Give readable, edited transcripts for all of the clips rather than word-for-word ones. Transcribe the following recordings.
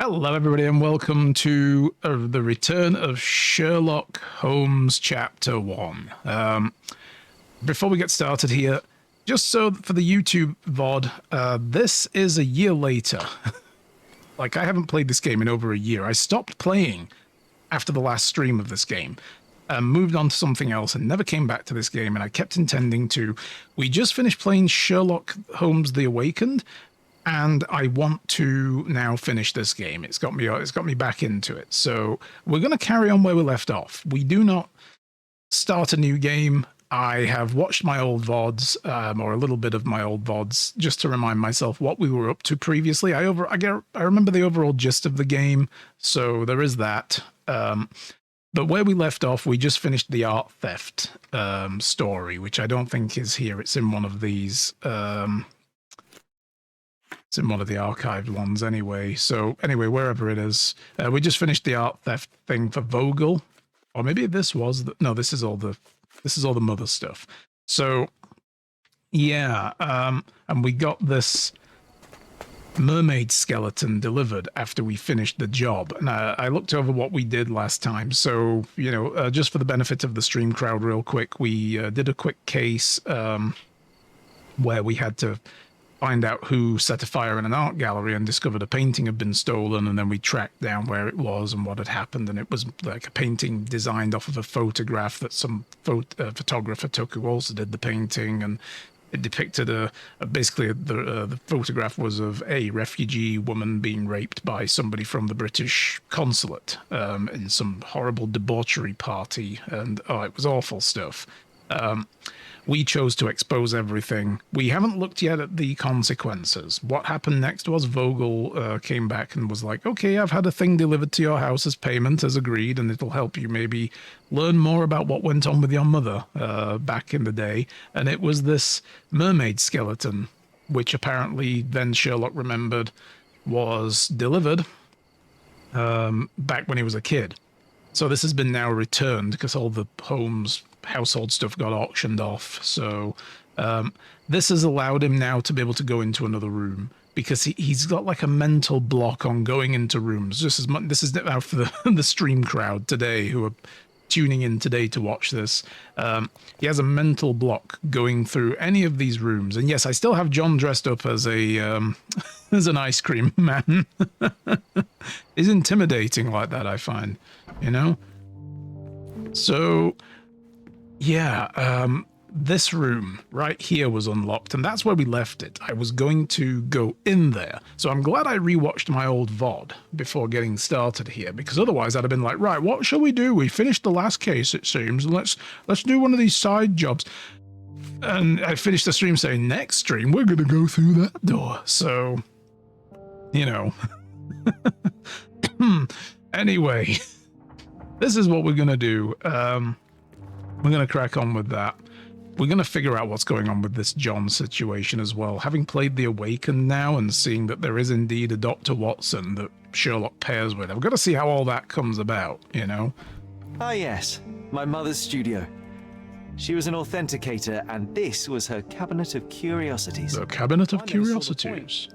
Hello, everybody, and welcome to the return of Sherlock Holmes Chapter 1. Before we get started here, just so for the YouTube VOD, this is a year later. Like, I haven't played this game in over a year. I stopped playing after the last stream of this game, moved on to something else, and never came back to this game, and I kept intending to. We just finished playing Sherlock Holmes The Awakened, and I want to now finish this game. It's got me back into it. So we're going to carry on where we left off. We do not start a new game. I have watched my old VODs, or a little bit of my old VODs, just to remind myself what we were up to previously. I remember the overall gist of the game, so there is that. But where we left off, we just finished the art theft story, which I don't think is here. It's in one of these. It's in one of the archived ones anyway. So anyway, wherever it is, we just finished the art theft thing for Vogel, or maybe this was no. This is all the mother stuff. So yeah, and we got this mermaid skeleton delivered after we finished the job. And I looked over what we did last time. So you know, just for the benefit of the stream crowd, real quick, we did a quick case where we had to find out who set a fire in an art gallery and discovered a painting had been stolen, and then we tracked down where it was and what had happened, and it was like a painting designed off of a photograph that some photographer took who also did the painting, and it depicted basically the photograph was of a refugee woman being raped by somebody from the British consulate in some horrible debauchery party, and it was awful stuff. We chose to expose everything. We haven't looked yet at the consequences. What happened next was Vogel came back and was like, okay, I've had a thing delivered to your house as payment, as agreed, and it'll help you maybe learn more about what went on with your mother back in the day. And it was this mermaid skeleton, which apparently then Sherlock remembered was delivered back when he was a kid. So this has been now returned because all the Holmes household stuff got auctioned off. So this has allowed him now to be able to go into another room, because he's got like a mental block on going into rooms. Just as much, this is now for the stream crowd today who are tuning in today to watch this. He has a mental block going through any of these rooms. And yes, I still have John dressed up as a as an ice cream man. He's intimidating like that, I find, you know? So yeah, this room right here was unlocked, and that's where we left it. I was going to go in there, so I'm glad I rewatched my old VOD before getting started here, because otherwise I'd have been like, right, what shall we do? We finished the last case, it seems, and let's do one of these side jobs. And I finished the stream saying, next stream, we're going to go through that door. So, you know. Anyway, this is what we're going to do. We're going to crack on with that. We're going to figure out what's going on with this John situation as well. Having played The Awakened now and seeing that there is indeed a Dr. Watson that Sherlock pairs with, I've got to see how all that comes about, you know? Ah yes, my mother's studio. She was an authenticator, and this was her cabinet of curiosities. The cabinet of curiosities.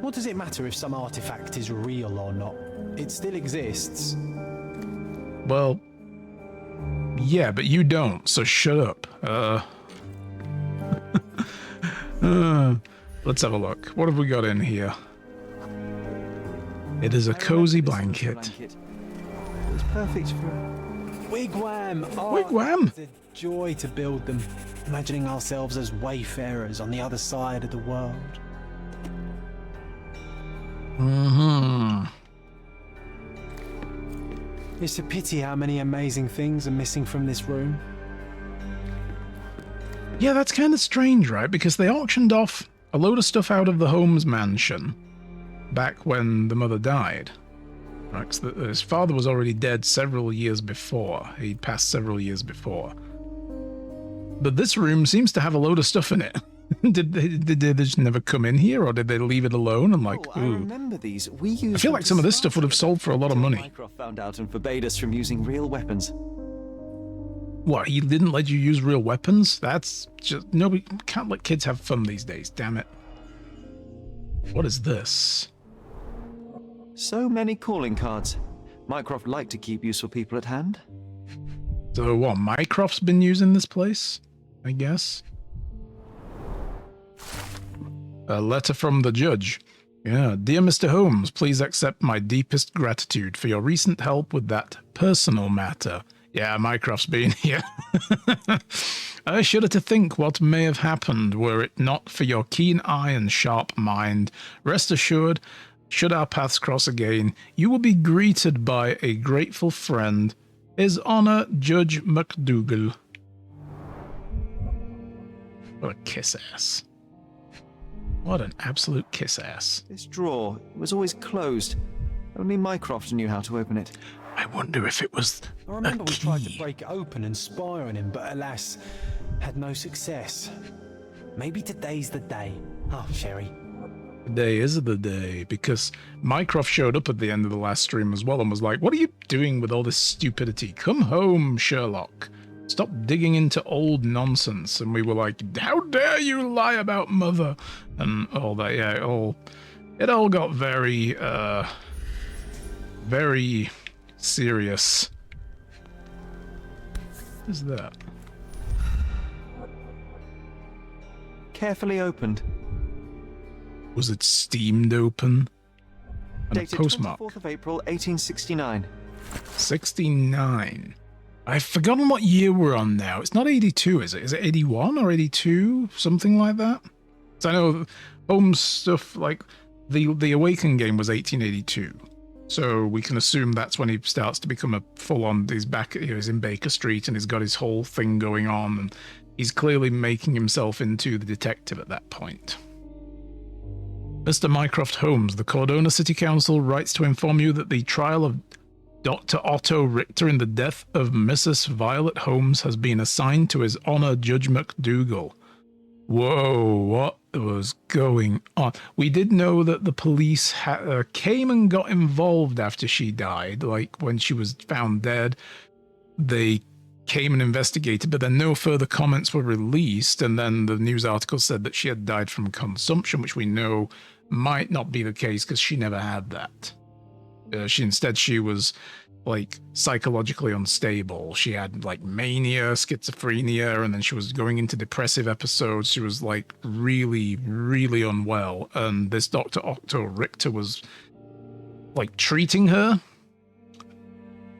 What does it matter if some artifact is real or not? It still exists. Well, yeah, but you don't, so shut up. Let's have a look. What have we got in here? It is a cozy blanket. It was perfect for... Wigwam! Oh, Wigwam! It's a joy to build them, imagining ourselves as wayfarers on the other side of the world. Mm-hmm. It's a pity how many amazing things are missing from this room. Yeah, that's kind of strange, right? Because they auctioned off a load of stuff out of the Holmes mansion back when the mother died. Right, 'cause his father was already dead several years before. He'd passed several years before. But this room seems to have a load of stuff in it. Did they just never come in here, or did they leave it alone? And like, I remember these. We used I feel like some of this stuff would have sold for a lot of money. Mycroft found out and forbade us from using real weapons. What, he didn't let you use real weapons? That's just... Nobody... Can't let kids have fun these days, damn it. What is this? So many calling cards. Mycroft liked to keep useful people at hand. So what, Mycroft's been using this place? I guess. A letter from the judge. Yeah, dear Mr. Holmes, please accept my deepest gratitude for your recent help with that personal matter. Yeah, Mycroft's been here. I shudder to think what may have happened were it not for your keen eye and sharp mind. Rest assured, should our paths cross again, you will be greeted by a grateful friend, His Honor Judge McDougal. What a kiss ass. What an absolute kiss ass. This drawer was always closed. Only Mycroft knew how to open it. I wonder if it was I remember a we tried to key. break it open and spy on him, but alas, had no success. Maybe today's the day. Oh, Sherry. Today is the day, because Mycroft showed up at the end of the last stream as well and was like, what are you doing with all this stupidity? Come home, Sherlock. Stop digging into old nonsense. And we were like, how dare you lie about Mother? And all that, yeah, it all got very, very serious. What is that? Carefully opened. Was it steamed open? And a Dated postmark. 24th of April, 1869. 69. I've forgotten what year we're on now. It's not 82, is it? Is it 81 or 82? Something like that? So I know Holmes stuff, like the Awaken game was 1882. So we can assume that's when he starts to become a full-on, he's back, he's in Baker Street and he's got his whole thing going on, and he's clearly making himself into the detective at that point. Mr. Mycroft Holmes, the Cordona City Council writes to inform you that the trial of Dr. Otto Richter in the death of Mrs. Violet Holmes has been assigned to His Honor Judge McDougal. Whoa, what was going on? We did know that the police came and got involved after she died, like when she was found dead. They came and investigated, but then no further comments were released, and then the news article said that she had died from consumption, which we know might not be the case because she never had that. She was like psychologically unstable. She had like mania, schizophrenia, and then she was going into depressive episodes. She was like really, really unwell. And this Dr. Otto Richter was like treating her.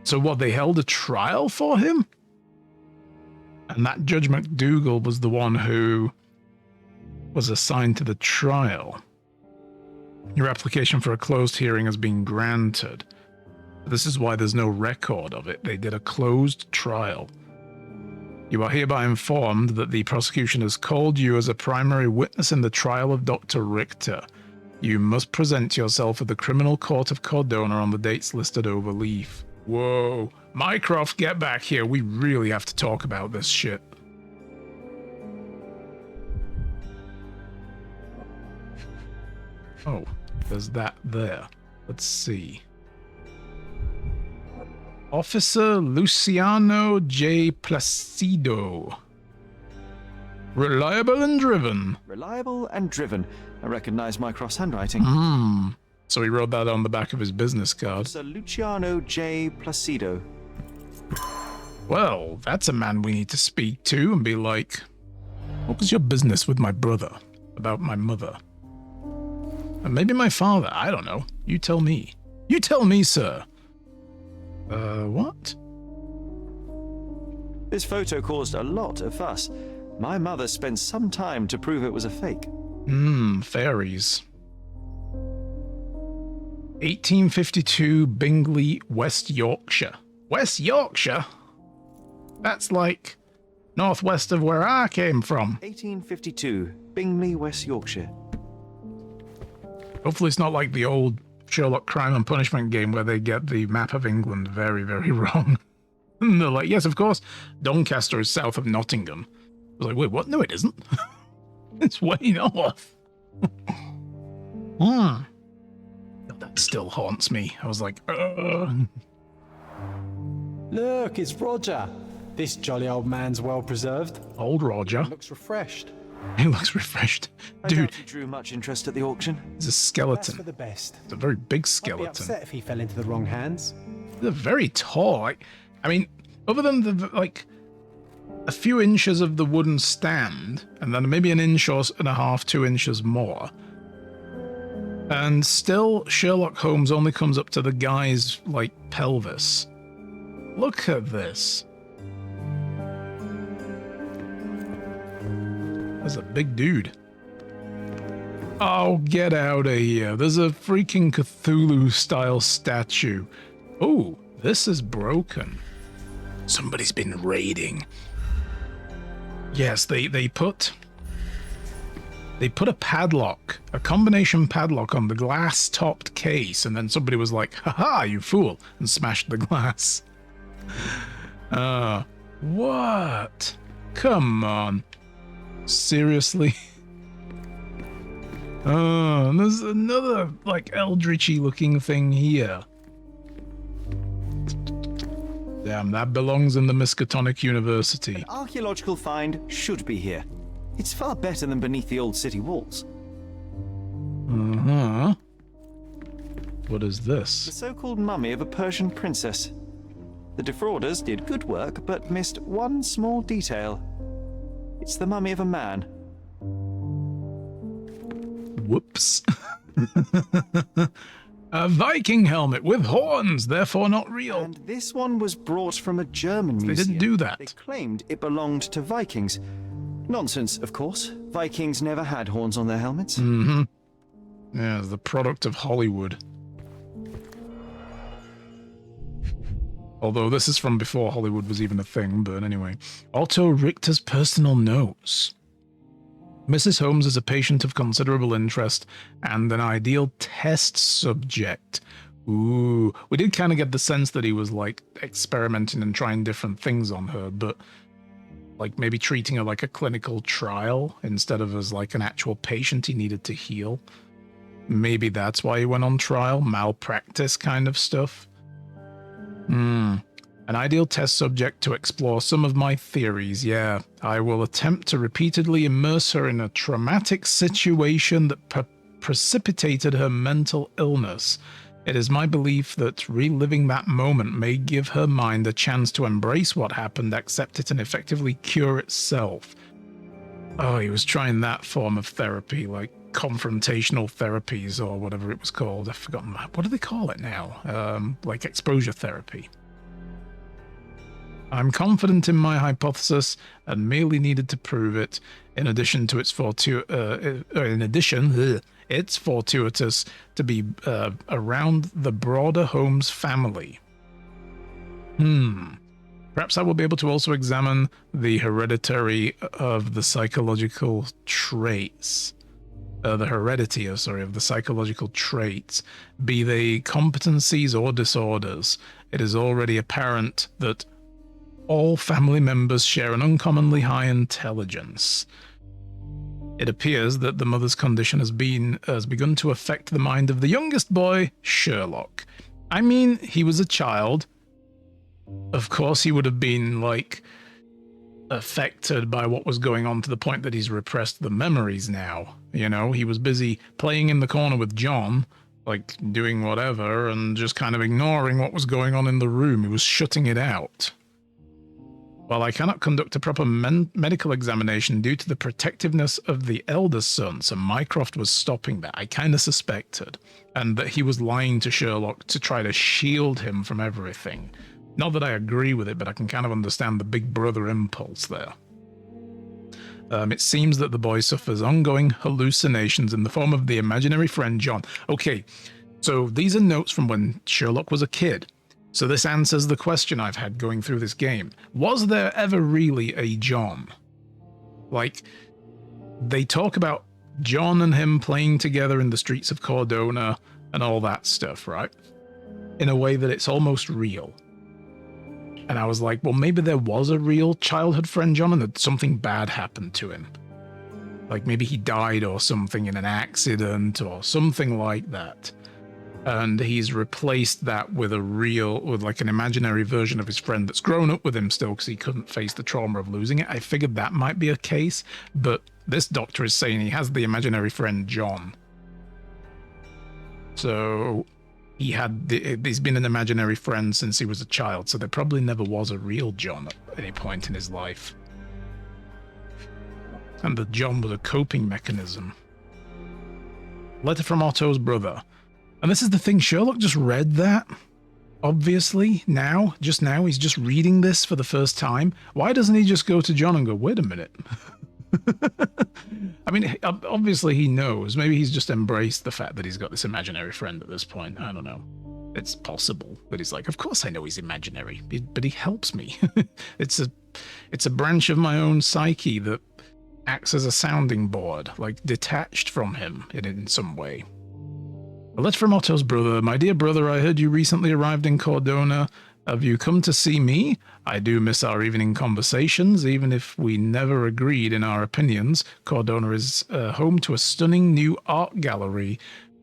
So what, they held a trial for him? And that Judge McDougal was the one who was assigned to the trial. Your application for a closed hearing has been granted. This is why there's no record of it. They did a closed trial. You are hereby informed that the prosecution has called you as a primary witness in the trial of Dr. Richter. You must present yourself at the Criminal Court of Cordona on the dates listed over leaf. Whoa. Mycroft, get back here. We really have to talk about this shit. Oh, there's that there. Let's see. Officer Luciano J. Placido. Reliable and driven. Reliable and driven. I recognize Mycroft's handwriting. So he wrote that on the back of his business card. Sir Luciano J. Placido. Well, that's a man we need to speak to and be like, what was your business with my brother about my mother? And maybe my father, I don't know. You tell me. You tell me, sir. What? This photo caused a lot of fuss. My mother spent some time to prove it was a fake. Fairies. 1852 Bingley, West Yorkshire. West Yorkshire? That's like northwest of where I came from. 1852, Bingley, West Yorkshire. Hopefully it's not like the old Sherlock Crime and Punishment game where they get the map of England very, very wrong. And they're like, yes, of course, Doncaster is south of Nottingham. I was like, wait, what? No, it isn't. It's way north. God, that still haunts me. I was like, Look, it's Roger. This jolly old man's well preserved. Old Roger. Looks refreshed. He looks refreshed. I Dude, doubt he drew much interest at the auction. he's a That's skeleton. for the best. It's a very big I'd be skeleton. upset if he fell into the wrong hands. They're very tall. Like, I mean, other than the like a few inches of the wooden stand, and then maybe an inch or and a half, 2 inches more. And still, Sherlock Holmes only comes up to the guy's, like, pelvis. Look at this. That's a big dude. Oh, get out of here. There's a freaking Cthulhu-style statue. Oh, this is broken. Somebody's been raiding. Yes, they put a padlock, a combination padlock on the glass-topped case, and then somebody was like, "Haha, you fool," and smashed the glass. What? Come on. Seriously? Oh, and there's another, like, eldritchy looking thing here. Damn, that belongs in the Miskatonic University. Archaeological find should be here. It's far better than beneath the old city walls. Uh-huh. What is The this? so-called mummy of a Persian princess. The defrauders did good work, but missed one small detail. It's the mummy of a man. Whoops. A Viking helmet with horns, therefore not real. And this one was brought from a German museum. They didn't do They that. claimed it belonged to Vikings. Nonsense, of course. Vikings never had horns on their helmets. Mm-hmm. Yeah, it's the product of Hollywood. Although this is from before Hollywood was even a thing, but anyway. Otto Richter's personal notes. Mrs. Holmes is a patient of considerable interest and an ideal test subject. Ooh, we did kind of get the sense that he was like experimenting and trying different things on her, but like maybe treating her like a clinical trial instead of as like an actual patient he needed to heal. Maybe that's why he went on trial, malpractice kind of stuff. An ideal test subject to explore some of my theories, yeah. I will attempt to repeatedly immerse her in a traumatic situation that precipitated her mental illness. It is my belief that reliving that moment may give her mind a chance to embrace what happened, accept it, and effectively cure itself. Oh, he was trying that form of therapy, like confrontational therapies or whatever it was called. I've forgotten that. What do they call it now? Like exposure therapy. I'm confident in my hypothesis and merely needed to prove it. In addition to its it's fortuitous to be around the broader Holmes family. Perhaps I will be able to also examine the heredity of the psychological traits. The heredity, of the psychological traits, be they competencies or disorders. It is already apparent that all family members share an uncommonly high intelligence. It appears that the mother's condition has begun to affect the mind of the youngest boy, Sherlock. I mean, he was a child. Of course, he would have been, like, affected by what was going on to the point that he's repressed the memories now. You know, he was busy playing in the corner with John, like, doing whatever, and just kind of ignoring what was going on in the room. He was shutting it out. While I cannot conduct a proper medical examination due to the protectiveness of the eldest son, so Mycroft was stopping that, I kind of suspected, and that he was lying to Sherlock to try to shield him from everything. Not that I agree with it, but I can kind of understand the big brother impulse there. It seems that the boy suffers ongoing hallucinations in the form of the imaginary friend John. Okay, so these are notes from when Sherlock was a kid. So this answers the question I've had going through this game. Was there ever really a John? Like, they talk about John and him playing together in the streets of Cordona and all that stuff, right? In a way that it's almost real. And I was like, well, maybe there was a real childhood friend John and that something bad happened to him. Like maybe he died or something in an accident or something like that. And he's replaced that with like an imaginary version of his friend that's grown up with him still because he couldn't face the trauma of losing it. I figured that might be a case, but this doctor is saying he has the imaginary friend John. So he's been an imaginary friend since he was a child, so there probably never was a real John at any point in his life. And the John was a coping mechanism. Letter from Otto's brother. And this is the thing, Sherlock just read that. Obviously, just now, he's just reading this for the first time. Why doesn't he just go to John and go, wait a minute? I mean, obviously he knows. Maybe he's just embraced the fact that he's got this imaginary friend at this point. I don't know. It's possible. But he's like, of course I know he's imaginary, but he helps me. It's a branch of my own psyche that acts as a sounding board, like detached from him in some way. A letter from Otto's brother. My dear brother, I heard you recently arrived in Cordona. Have you come to see me? I do miss our evening conversations, even if we never agreed in our opinions. Cordona is home to a stunning new art gallery.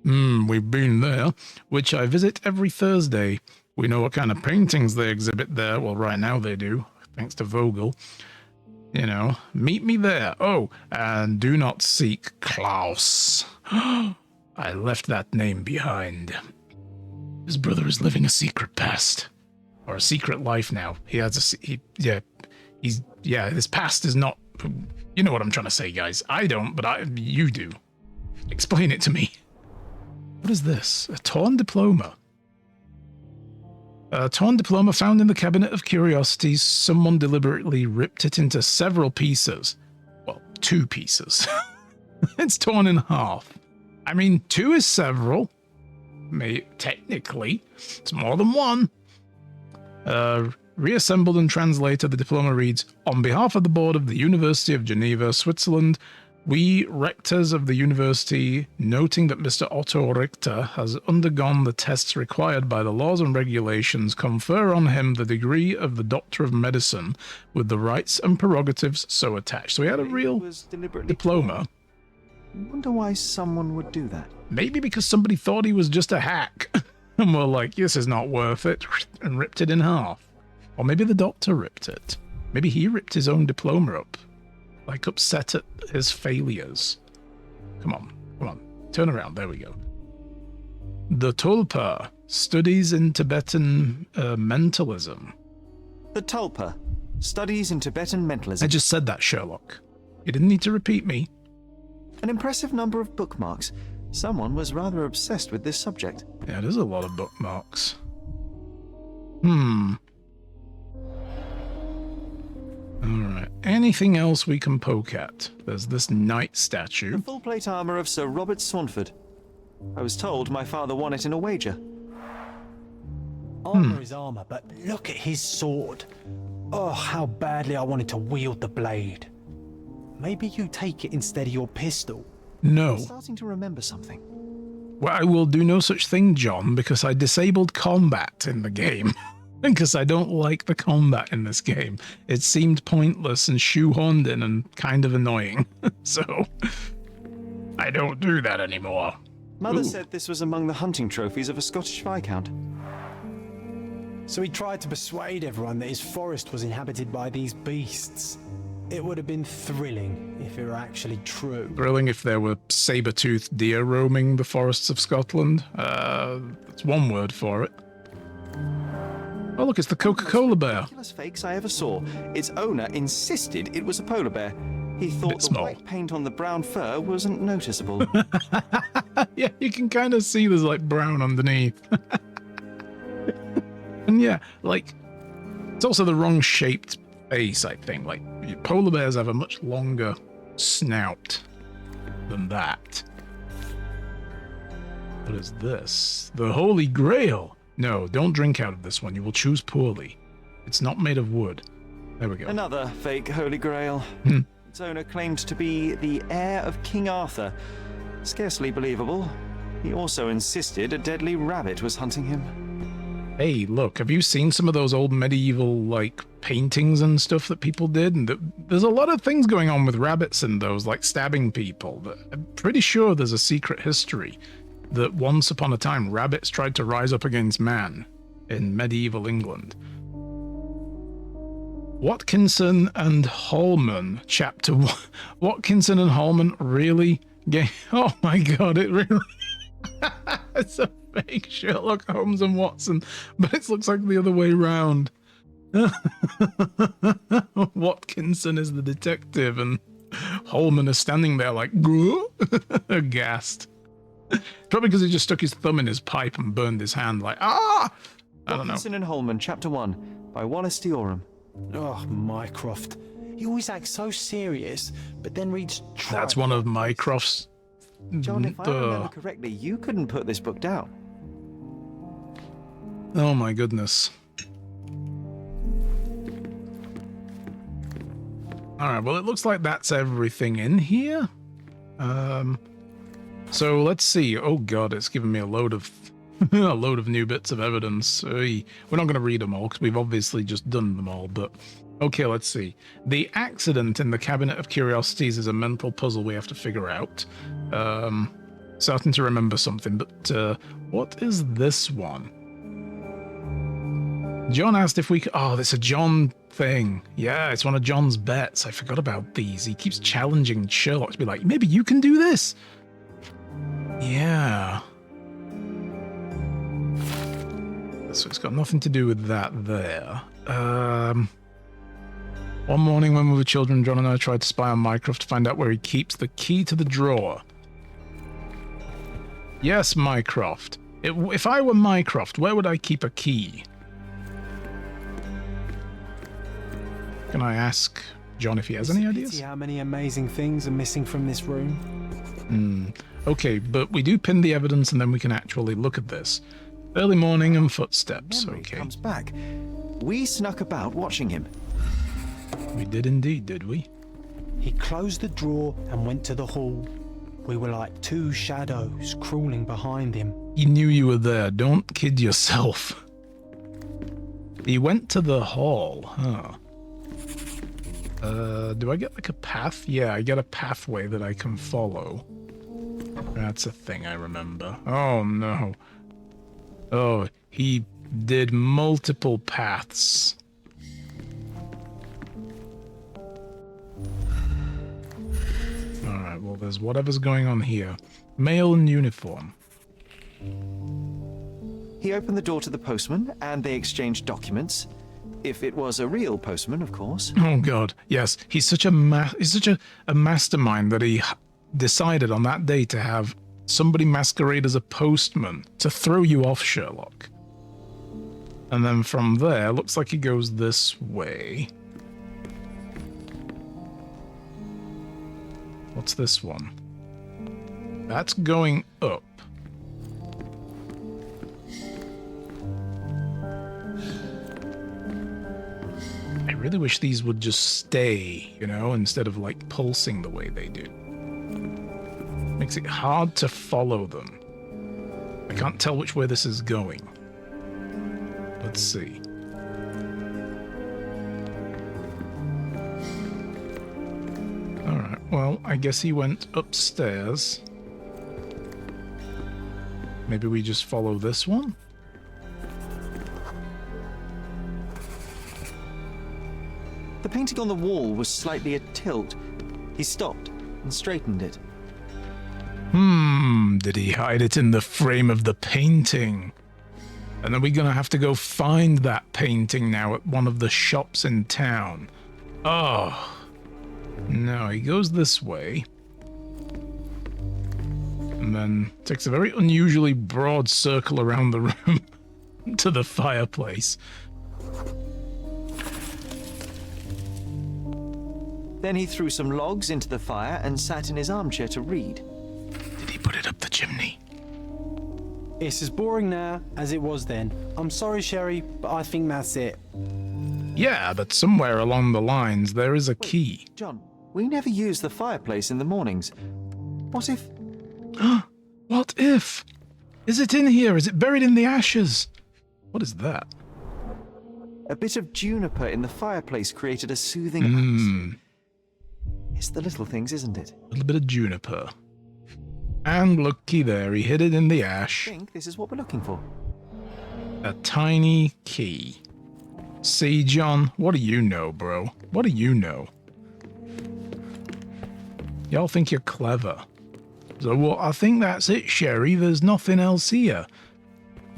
We've been there, which I visit every Thursday. We know what kind of paintings they exhibit there. Well, right now they do, thanks to Vogel. You know, meet me there. Oh, and do not seek Klaus. I left that name behind. His brother is living a secret past. Or a secret life now. He has his past is not... You know what I'm trying to say, guys. I don't, but you do. Explain it to me. What is this? A torn diploma. A torn diploma found in the cabinet of Curiosities. Someone deliberately ripped it into several pieces. Well, 2 pieces. It's torn in half. I mean, 2 is several. Technically, it's more than 1. Reassembled and translated, the diploma reads, on behalf of the board of the University of Geneva, Switzerland, we rectors of the university, noting that Mr. Otto Richter has undergone the tests required by the laws and regulations, confer on him the degree of the Doctor of Medicine with the rights and prerogatives so attached. So he had a real diploma. I wonder why someone would do that. Maybe because somebody thought he was just a hack. And we're like, this is not worth it, and ripped it in half. Or maybe the doctor ripped it. Maybe he ripped his own diploma up. Like, upset at his failures. Come on. Turn around. There we go. The Tulpa, Studies in Tibetan Mentalism. The Tulpa, Studies in Tibetan Mentalism. I just said that, Sherlock. You didn't need to repeat me. An impressive number of bookmarks. Someone was rather obsessed with this subject. Yeah, there's a lot of bookmarks. Alright. Anything else we can poke at? There's this knight statue. The full plate armor of Sir Robert Saunford. I was told my father won it in a wager. Armor is armor, but look at his sword. Oh, how badly I wanted to wield the blade. Maybe you take it instead of your pistol. No. I'm starting to remember something. Well, I will do no such thing, John, because I disabled combat in the game. Because I don't like the combat in this game. It seemed pointless and shoehorned in and kind of annoying. So, I don't do that anymore. Mother Ooh. said this was among the hunting trophies of a Scottish Viscount. So he tried to persuade everyone that his forest was inhabited by these beasts. It would have been thrilling if it were actually true. Thrilling if there were saber-toothed deer roaming the forests of Scotland. That's one word for it. Oh, look, it's the Coca-Cola bear. Ridiculous fakes I ever saw. Its owner insisted it was a polar bear. He thought the white paint on the brown fur wasn't noticeable. Yeah, you can kind of see there's like brown underneath. And yeah, like, it's also the wrong shaped face, I think. Like, polar bears have a much longer snout than that. What is this? The Holy Grail. No, don't drink out of this one. You will choose poorly. It's not made of wood. There we go. Another fake Holy Grail. Its owner claimed to be the heir of King Arthur. Scarcely believable. He also insisted a deadly rabbit was hunting him. Hey, look, have you seen some of those old medieval, like, paintings and stuff that people did? And there's a lot of things going on with rabbits in those, like stabbing people. But I'm pretty sure there's a secret history that once upon a time rabbits tried to rise up against man in medieval England. Watkinson and Holman, chapter 1. Watkinson and Holman really gave... Oh my god, it really... It's a fake Sherlock Holmes and Watson, but it looks like the other way round. Watkinson is the detective and Holman is standing there like aghast. Probably because he just stuck his thumb in his pipe and burned his hand like, I don't know. Watkinson and Holman, Chapter 1, by Wallace D. Oram. Oh, Mycroft. He always acts so serious, but then reads... That's one of Mycroft's... John, if I remember correctly, you couldn't put this book down. Oh my goodness. Alright, well it looks like that's everything in here. So let's see. Oh god, it's given me a load of a load of new bits of evidence. We're not going to read them all because we've obviously just done them all, but okay, let's see. The accident in the Cabinet of Curiosities is a mental puzzle we have to figure out. Starting to remember something, but what is this one? John asked if we could... Oh, it's a John thing. Yeah, it's one of John's bets. I forgot about these. He keeps challenging Sherlock to be like, maybe you can do this. Yeah. So it's got nothing to do with that there. One morning when we were children, John and I tried to spy on Mycroft to find out where he keeps the key to the drawer. Yes, Mycroft. If I were Mycroft, where would I keep a key? Can I ask John if he has any ideas? See how many amazing things are missing from this room? Okay, but we do pin the evidence and then we can actually look at this. Early morning and footsteps, Memory okay. comes back. We snuck about watching him. We did indeed, did we? He closed the drawer and went to the hall. We were like two shadows crawling behind him. He knew you were there, don't kid yourself. He went to the hall, huh? Do I get like a path? Yeah, I get a pathway that I can follow. That's a thing I remember. Oh no. Oh, he did multiple paths. Alright, well there's whatever's going on here. Male in uniform. He opened the door to the postman, and they exchanged documents. If it was a real postman, of course. Oh god, yes. He's such a mastermind that he decided on that day to have somebody masquerade as a postman to throw you off, Sherlock. And then from there, looks like he goes this way. What's this one? That's going up. I really wish these would just stay, you know, instead of like pulsing the way they do. Makes it hard to follow them. I can't tell which way this is going. Let's see. Alright, well, I guess he went upstairs. Maybe we just follow this one? The painting on the wall was slightly at tilt. He stopped and straightened it. Did he hide it in the frame of the painting? And then we're gonna have to go find that painting now at one of the shops in town. Oh. No, he goes this way. And then takes a very unusually broad circle around the room to the fireplace. Then he threw some logs into the fire and sat in his armchair to read. Did he put it up the chimney? It's as boring now as it was then. I'm sorry, Sherry, but I think that's it. Yeah, but somewhere along the lines there is a key. John, we never use the fireplace in the mornings. What if... What if? Is it in here? Is it buried in the ashes? What is that? A bit of juniper in the fireplace created a soothing atmosphere. It's the little things, isn't it? A little bit of juniper. And looky there, he hid it in the I ash. think this is what we're looking for. A tiny key. See, John, what do you know, bro? What do you know? Y'all think you're clever. So, well, I think that's it, Sherry. There's nothing else here.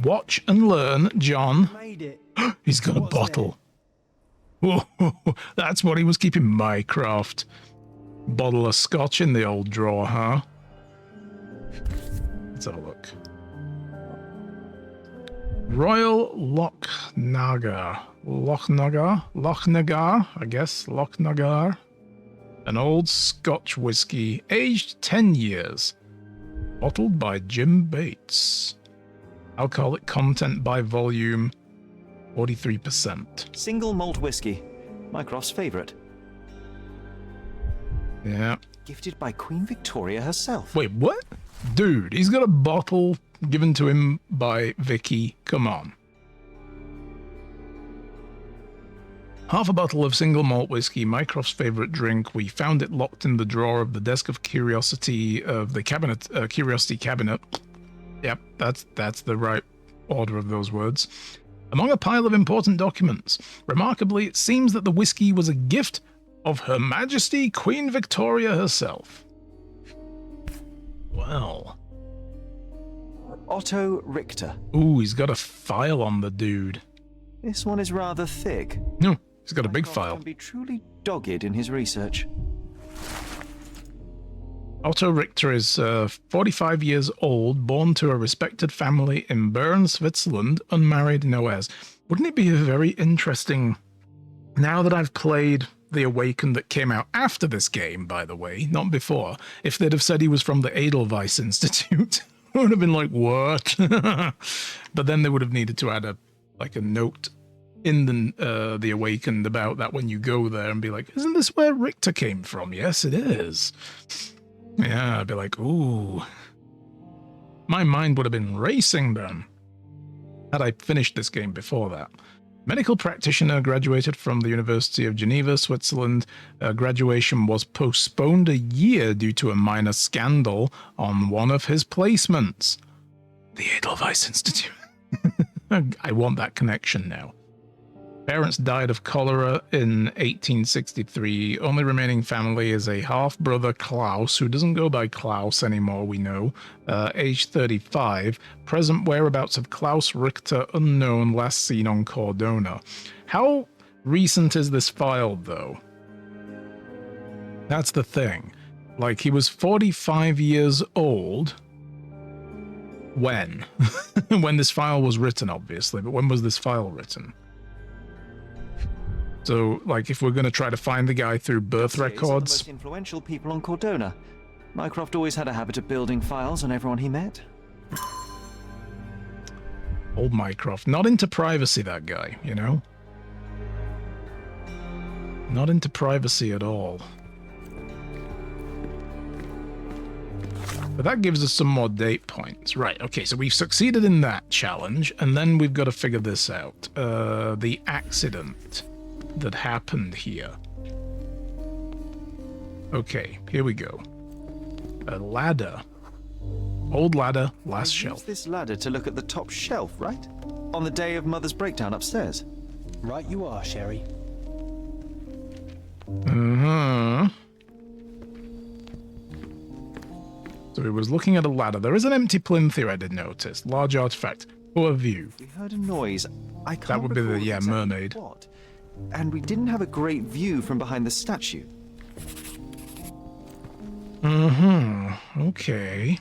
Watch and learn, John. Made it. He's got a What's bottle. Whoa, that's what he was keeping Mycroft. Bottle of scotch in the old drawer, huh? Let's have a look. Royal Lochnagar. Lochnagar, I guess. Lochnagar. An old Scotch whiskey, aged 10 years. Bottled by Jim Bates. Alcoholic content by volume, 43%. Single malt whiskey. Mycroft's favourite. Yeah. Gifted by Queen Victoria herself. Wait, what? Dude, he's got a bottle given to him by Vicky. Come on. Half a bottle of single malt whiskey, Mycroft's favourite drink. We found it locked in the drawer of the desk of curiosity of the cabinet, curiosity cabinet. Yep, that's the right order of those words. Among a pile of important documents. Remarkably, it seems that the whiskey was a gift of Her Majesty Queen Victoria herself. Well. Otto Richter. Ooh, he's got a file on the dude. This one is rather thick. No, he's got a big Mycroft file. can be truly dogged in his research. Otto Richter is 45 years old, born to a respected family in Bern, Switzerland, unmarried, no heirs. Wouldn't it be very interesting, now that I've played The Awakened that came out after this game, by the way, not before, if they'd have said he was from the Edelweiss Institute? I would have been like, what? But then they would have needed to add a note in the Awakened about that when you go there and be like, isn't this where Richter came from? Yes, it is. Yeah, I'd be like, ooh. My mind would have been racing then, had I finished this game before that. Medical practitioner, graduated from the University of Geneva, Switzerland. Graduation was postponed a year due to a minor scandal on one of his placements. The Edelweiss Institute. I want that connection now. Parents died of cholera in 1863. Only remaining family is a half-brother Klaus, who doesn't go by Klaus anymore, we know, age 35. Present whereabouts of Klaus Richter unknown, last seen on Cordona. How recent is this file, though? That's the thing. Like, he was 45 years old. When? When this file was written, obviously, but when was this file written? So, like, if we're going to try to find the guy through birth He's one of the records... most influential people on Cordona. Mycroft always had a habit of building files on everyone he met. Old Mycroft. Not into privacy, that guy, you know? Not into privacy at all. But that gives us some more date points. Right, okay, so we've succeeded in that challenge, and then we've got to figure this out. The accident that happened here. Okay, here we go. A ladder. Old ladder, last I shelf. used this ladder to look at the top shelf, right? On the day of Mother's breakdown upstairs. Right you are, Sherry. Uh-huh. So he was looking at a ladder. There is an empty plinth here, I did notice. Large artifact. Poor view. We heard a noise. I can't That would be the, recall yeah, exactly mermaid. what. And we didn't have a great view from behind the statue. Okay.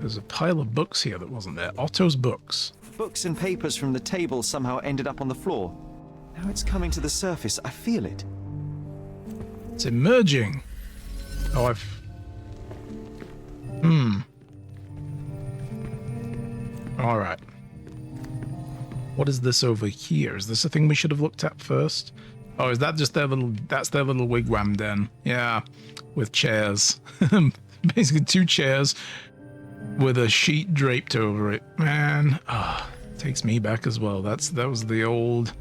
There's a pile of books here that wasn't there. Otto's books. Books and papers from the table somehow ended up on the floor. Now it's coming to the surface. I feel it. It's emerging. Oh, I've... Alright. What is this over here? Is this a thing we should have looked at first? Oh, is that just their little... That's their little wigwam den. Yeah. With chairs. Basically 2 chairs with a sheet draped over it. Man. Ah, takes me back as well. That was the old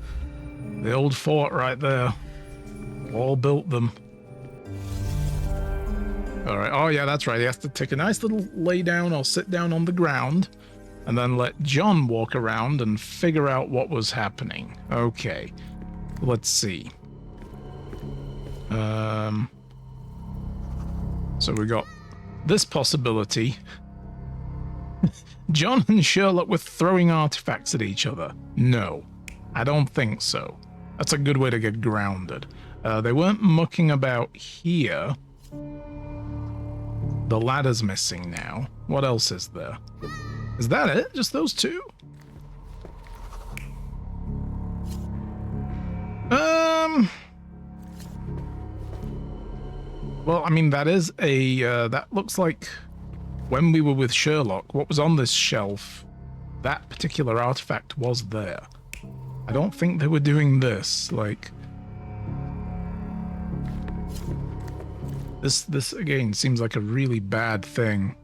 fort right there. All built them. All right. Oh, yeah, that's right. He has to take a nice little lay down or sit down on the ground and then let John walk around and figure out what was happening. Okay. Let's see. So we got this possibility. John and Sherlock were throwing artifacts at each other. No, I don't think so. That's a good way to get grounded. They weren't mucking about here. The ladder's missing now. What else is there? Is that it? Just those two? Well, I mean, that is a, that looks like when we were with Sherlock, what was on this shelf, that particular artifact was there. I don't think they were doing this, like... This again seems like a really bad thing.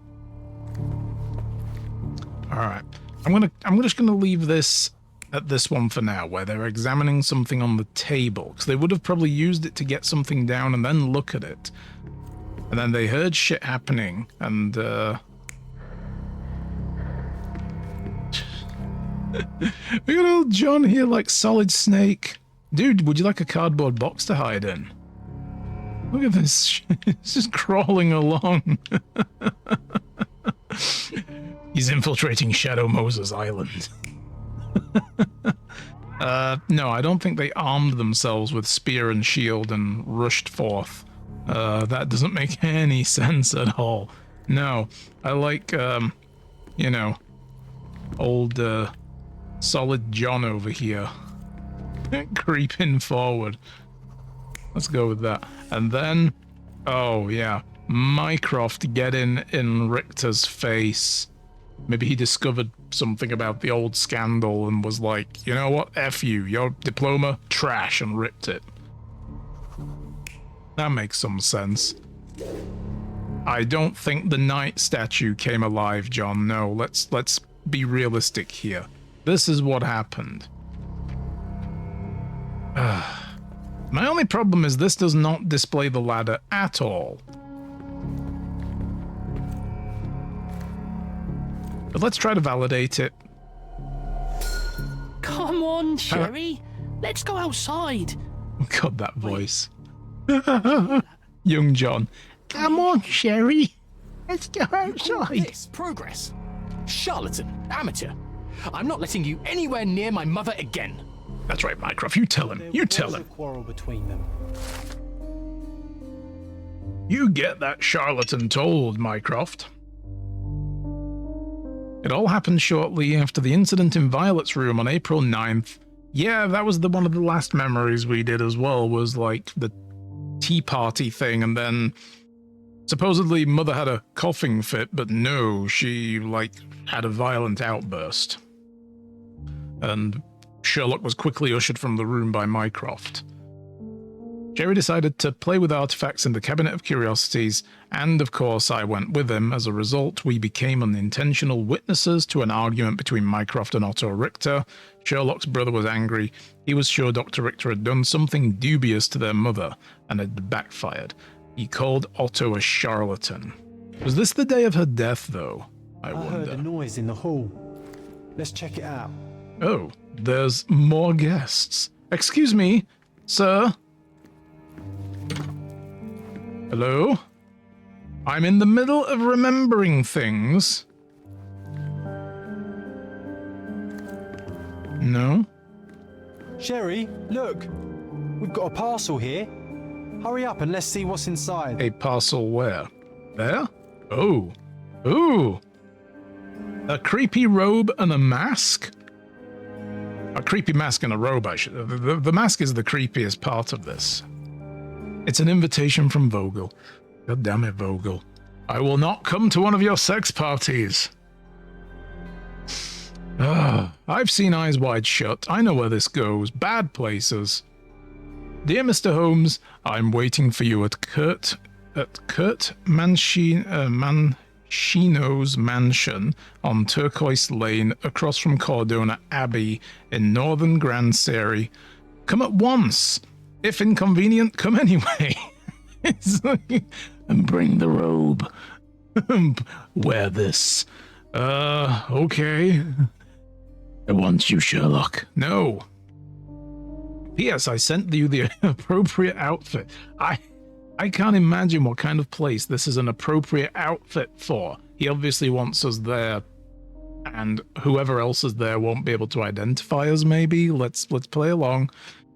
Alright. I'm just gonna leave this at this one for now, where they're examining something on the table, because they would have probably used it to get something down and then look at it. And then they heard shit happening, and we got old John here like Solid Snake. Dude, would you like a cardboard box to hide in? Look at this. It's just crawling along. He's infiltrating Shadow Moses Island. No, I don't think they armed themselves with spear and shield and rushed forth. That doesn't make any sense at all. No, I like, you know, old, Solid John over here. Creeping forward. Let's go with that. And then, oh yeah, Mycroft getting in Richter's face. Maybe he discovered something about the old scandal and was like, you know what, F you, your diploma, trash, and ripped it. That makes some sense. I don't think the knight statue came alive, John. No, let's be realistic here. This is what happened. My only problem is this does not display the ladder at all. But let's try to validate it. Come on, Sherry. Let's go outside. God, that voice. Young John. Come on, Sherry. Let's go outside. This progress. Charlatan, amateur. I'm not letting you anywhere near my mother again. That's right, Mycroft. You tell him. You tell him. There was a quarrel between them. You get that charlatan told, Mycroft. It all happened shortly after the incident in Violet's room on April 9th. Yeah, that was one of the last memories we did as well, was like the tea party thing, and then supposedly Mother had a coughing fit, but no, she, like, had a violent outburst. And Sherlock was quickly ushered from the room by Mycroft. Jerry decided to play with artifacts in the Cabinet of Curiosities, and of course I went with him. As a result, we became unintentional witnesses to an argument between Mycroft and Otto Richter. Sherlock's brother was angry. He was sure Dr. Richter had done something dubious to their mother, and had backfired. He called Otto a charlatan. Was this the day of her death, though? I wonder. Heard a noise in the hall. Let's check it out. Oh, there's more guests. Excuse me, sir? Hello? I'm in the middle of remembering things. No? Sherry, look. We've got a parcel here. Hurry up and let's see what's inside. A parcel where? There? Oh. Ooh. A creepy robe and a mask? A creepy mask and a robe, I should... The mask is the creepiest part of this. It's an invitation from Vogel. God damn it, Vogel. I will not come to one of your sex parties. I've seen Eyes Wide Shut. I know where this goes. Bad places. Dear Mr. Holmes, I'm waiting for you at Kurt Mancino's mansion on Turquoise Lane across from Cordona Abbey in northern Grand Seri. Come at once. If inconvenient, come anyway. It's like, and bring the robe. Wear this. Okay. I want you, Sherlock. No. P.S. I sent you the appropriate outfit. I can't imagine what kind of place this is an appropriate outfit for. He obviously wants us there, and whoever else is there won't be able to identify us, maybe? Let's play along.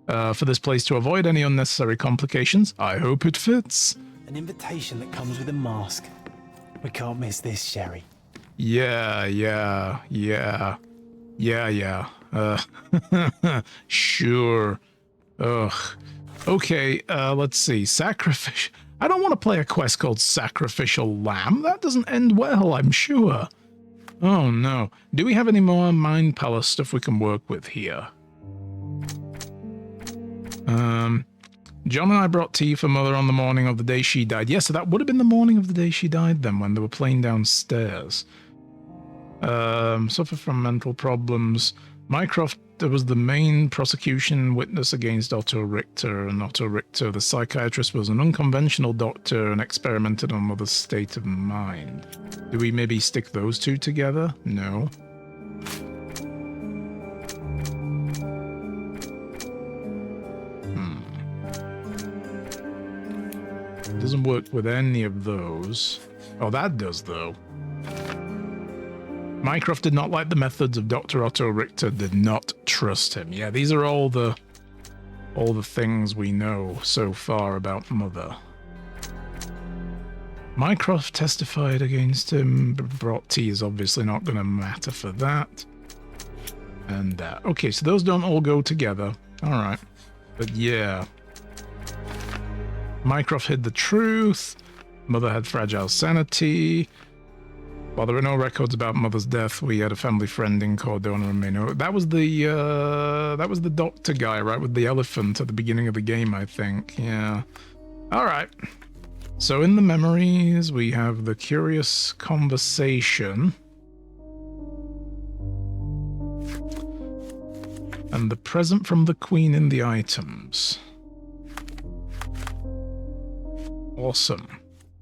For this place to avoid any unnecessary complications, I hope it fits. An invitation that comes with a mask. We can't miss this, Sherry. Yeah. Sure. Ugh. Okay, let's see. Sacrificial. I don't want to play a quest called Sacrificial Lamb. That doesn't end well, I'm sure. Oh no. Do we have any more Mind Palace stuff we can work with here? John and I brought tea for Mother on the morning of the day she died. Yes, so that would have been the morning of the day she died then, when they were playing downstairs. Suffer from mental problems. Mycroft was the main prosecution witness against Otto Richter, and Otto Richter, the psychiatrist, was an unconventional doctor and experimented on Mother's state of mind. Do we maybe stick those two together? No. Doesn't work with any of those. Oh, that does, though. Mycroft did not like the methods of Dr. Otto Richter, did not trust him. Yeah, these are all the things we know so far about Mother. Mycroft testified against him. Brought tea is obviously not going to matter for that. And that. Okay, so those don't all go together. All right. But yeah. Mycroft hid the truth. Mother had fragile sanity. While there were no records about Mother's death, we had a family friend in Cordona and Meno. That was the doctor guy, right, with the elephant at the beginning of the game, I think. Yeah. All right. So in the memories, we have the curious conversation. And the present from the Queen in the items. Awesome.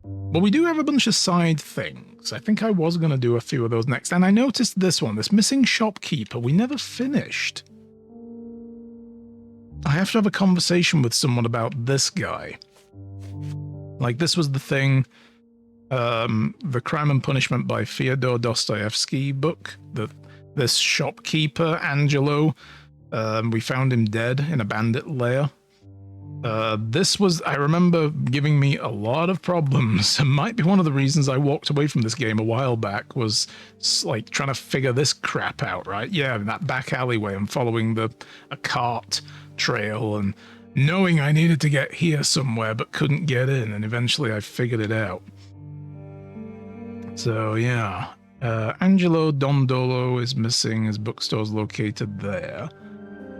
Well, we do have a bunch of side things. I think I was going to do a few of those next. And I noticed this one, this missing shopkeeper. We never finished. I have to have a conversation with someone about this guy. Like, this was the thing, the Crime and Punishment by Fyodor Dostoevsky book, that this shopkeeper, Angelo, we found him dead in a bandit lair. This was, I remember, giving me a lot of problems. It might be one of the reasons I walked away from this game a while back, was like trying to figure this crap out, right? Yeah, in that back alleyway, I'm following a cart trail and knowing I needed to get here somewhere but couldn't get in, and eventually I figured it out. So yeah, Angelo Dondolo is missing. His bookstore's located there.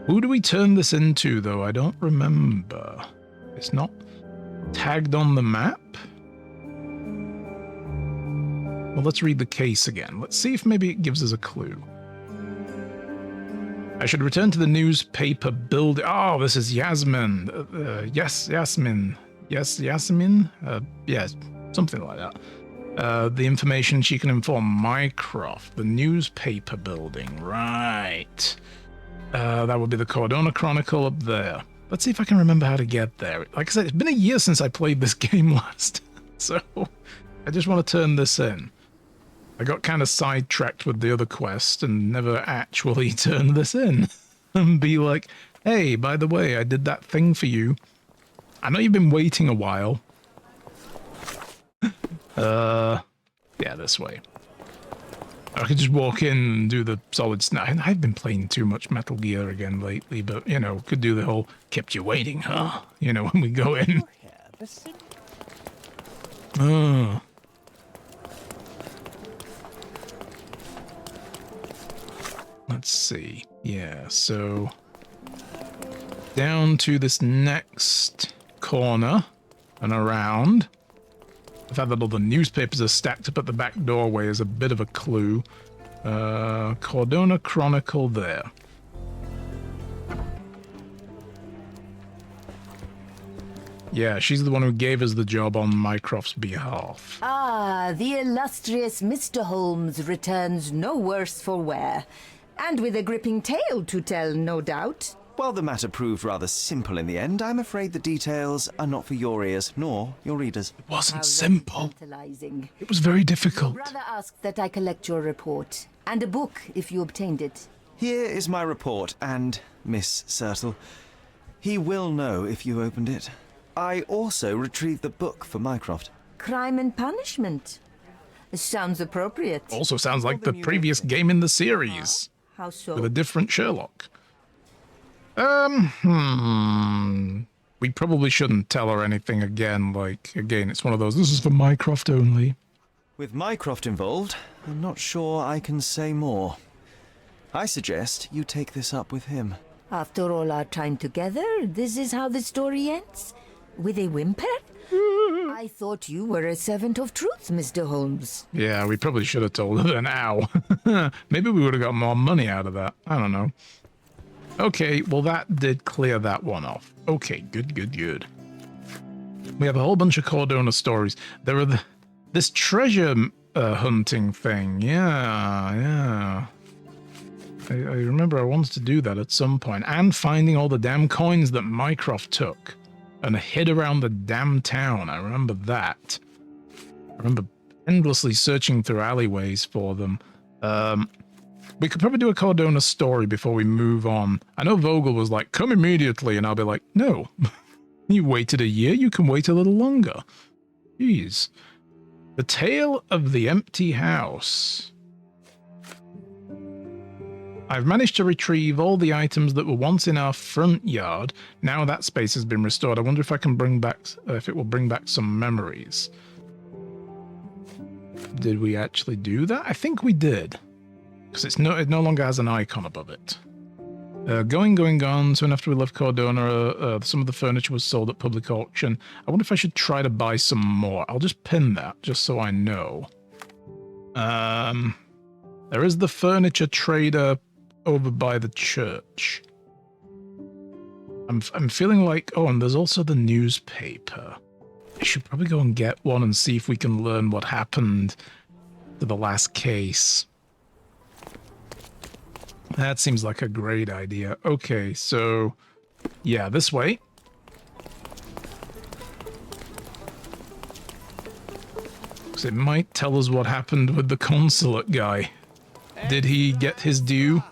Who do we turn this into, though? I don't remember. It's not tagged on the map? Well, let's read the case again. Let's see if maybe it gives us a clue. I should return to the newspaper building. Oh, this is Yasmin. Yes, Yasmin. Yes, Yasmin? Yes, something like that. The information she can inform Mycroft. The newspaper building. Right. That would be the Cordona Chronicle up there. Let's see if I can remember how to get there. Like I said, it's been a year since I played this game last, so I just want to turn this in. I got kind of sidetracked with the other quest and never actually turned this in. And be like, hey, by the way, I did that thing for you. I know you've been waiting a while. Yeah, this way. I could just walk in and do the solid snap. I've been playing too much Metal Gear again lately, but, you know, could do the whole kept you waiting, huh? You know, when we go in. Oh. Let's see. Yeah, so down to this next corner and around. The fact that all the newspapers are stacked up at the back doorway is a bit of a clue. Cordona Chronicle there. Yeah, she's the one who gave us the job on Mycroft's behalf. Ah, the illustrious Mr. Holmes returns no worse for wear. And with a gripping tale to tell, no doubt. While the matter proved rather simple in the end, I'm afraid the details are not for your ears, nor your readers. It wasn't How very simple. tantalizing. It was very difficult. Brother asked that I collect your report, and a book if you obtained it. Here is my report, and Miss Sertle. He will know if you opened it. I also retrieved the book for Mycroft. Crime and Punishment. Sounds appropriate. Also sounds like the previous game in the series. How so? With a different Sherlock. We probably shouldn't tell her anything again. Like, again, it's one of those, this is for Mycroft only. With Mycroft involved, I'm not sure I can say more. I suggest you take this up with him. After all our time together, this is how the story ends? With a whimper? I thought you were a servant of truth, Mr. Holmes. Yeah, we probably should have told her then. Ow. Maybe we would have got more money out of that. I don't know. Okay, well that did clear that one off. Okay, good. We have a whole bunch of Cordona stories. There are this treasure hunting thing. Yeah. I remember I wanted to do that at some point. And finding all the damn coins that Mycroft took and hid around the damn town. I remember that. I remember endlessly searching through alleyways for them. We could probably do a Cordona story before we move on. I know Vogel was like, come immediately, and I'll be like, no. You waited a year, you can wait a little longer. Jeez. The Tale of the Empty House. I've managed to retrieve all the items that were once in our front yard. Now that space has been restored. I wonder if I can bring back, if it will bring back some memories. Did we actually do that? I think we did. Because it no longer has an icon above it. Gone. Soon after we left Cordona, some of the furniture was sold at public auction. I wonder if I should try to buy some more. I'll just pin that, just so I know. There is the furniture trader over by the church. I'm feeling like... Oh, and there's also the newspaper. I should probably go and get one and see if we can learn what happened to the last case. That seems like a great idea. Okay, so... Yeah, this way. Because it might tell us what happened with the consulate guy. Did he get his due?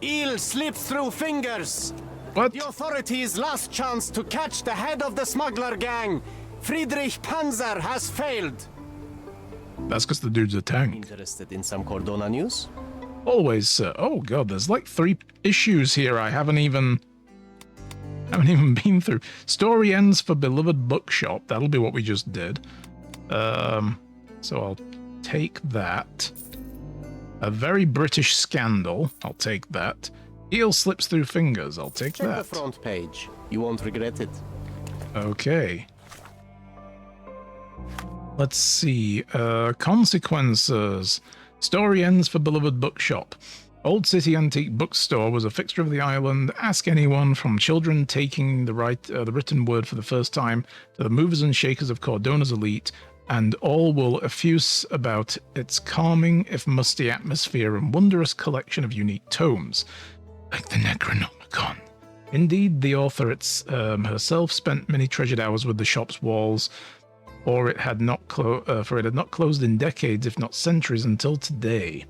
Eel slipped through fingers. What? The authorities' last chance to catch the head of the smuggler gang, Friedrich Panzer, has failed. That's because the dude's a tank. Interested in some Cordona news? Always, sir. Oh god, there's like 3 issues here I haven't even been through. Story ends for beloved bookshop. That'll be what we just did. So I'll take that. A very British scandal. I'll take that. Eel slips through fingers. I'll take Check that. the front page. You won't regret it. Okay. Let's see. Consequences. Story ends for beloved bookshop. Old City Antique Bookstore was a fixture of the island. Ask anyone from children taking the written word for the first time to the movers and shakers of Cordona's elite, and all will effuse about its calming, if musty, atmosphere and wondrous collection of unique tomes, like the Necronomicon. Indeed, the author herself spent many treasured hours with the shop's walls, for it had not closed in decades, if not centuries, until today.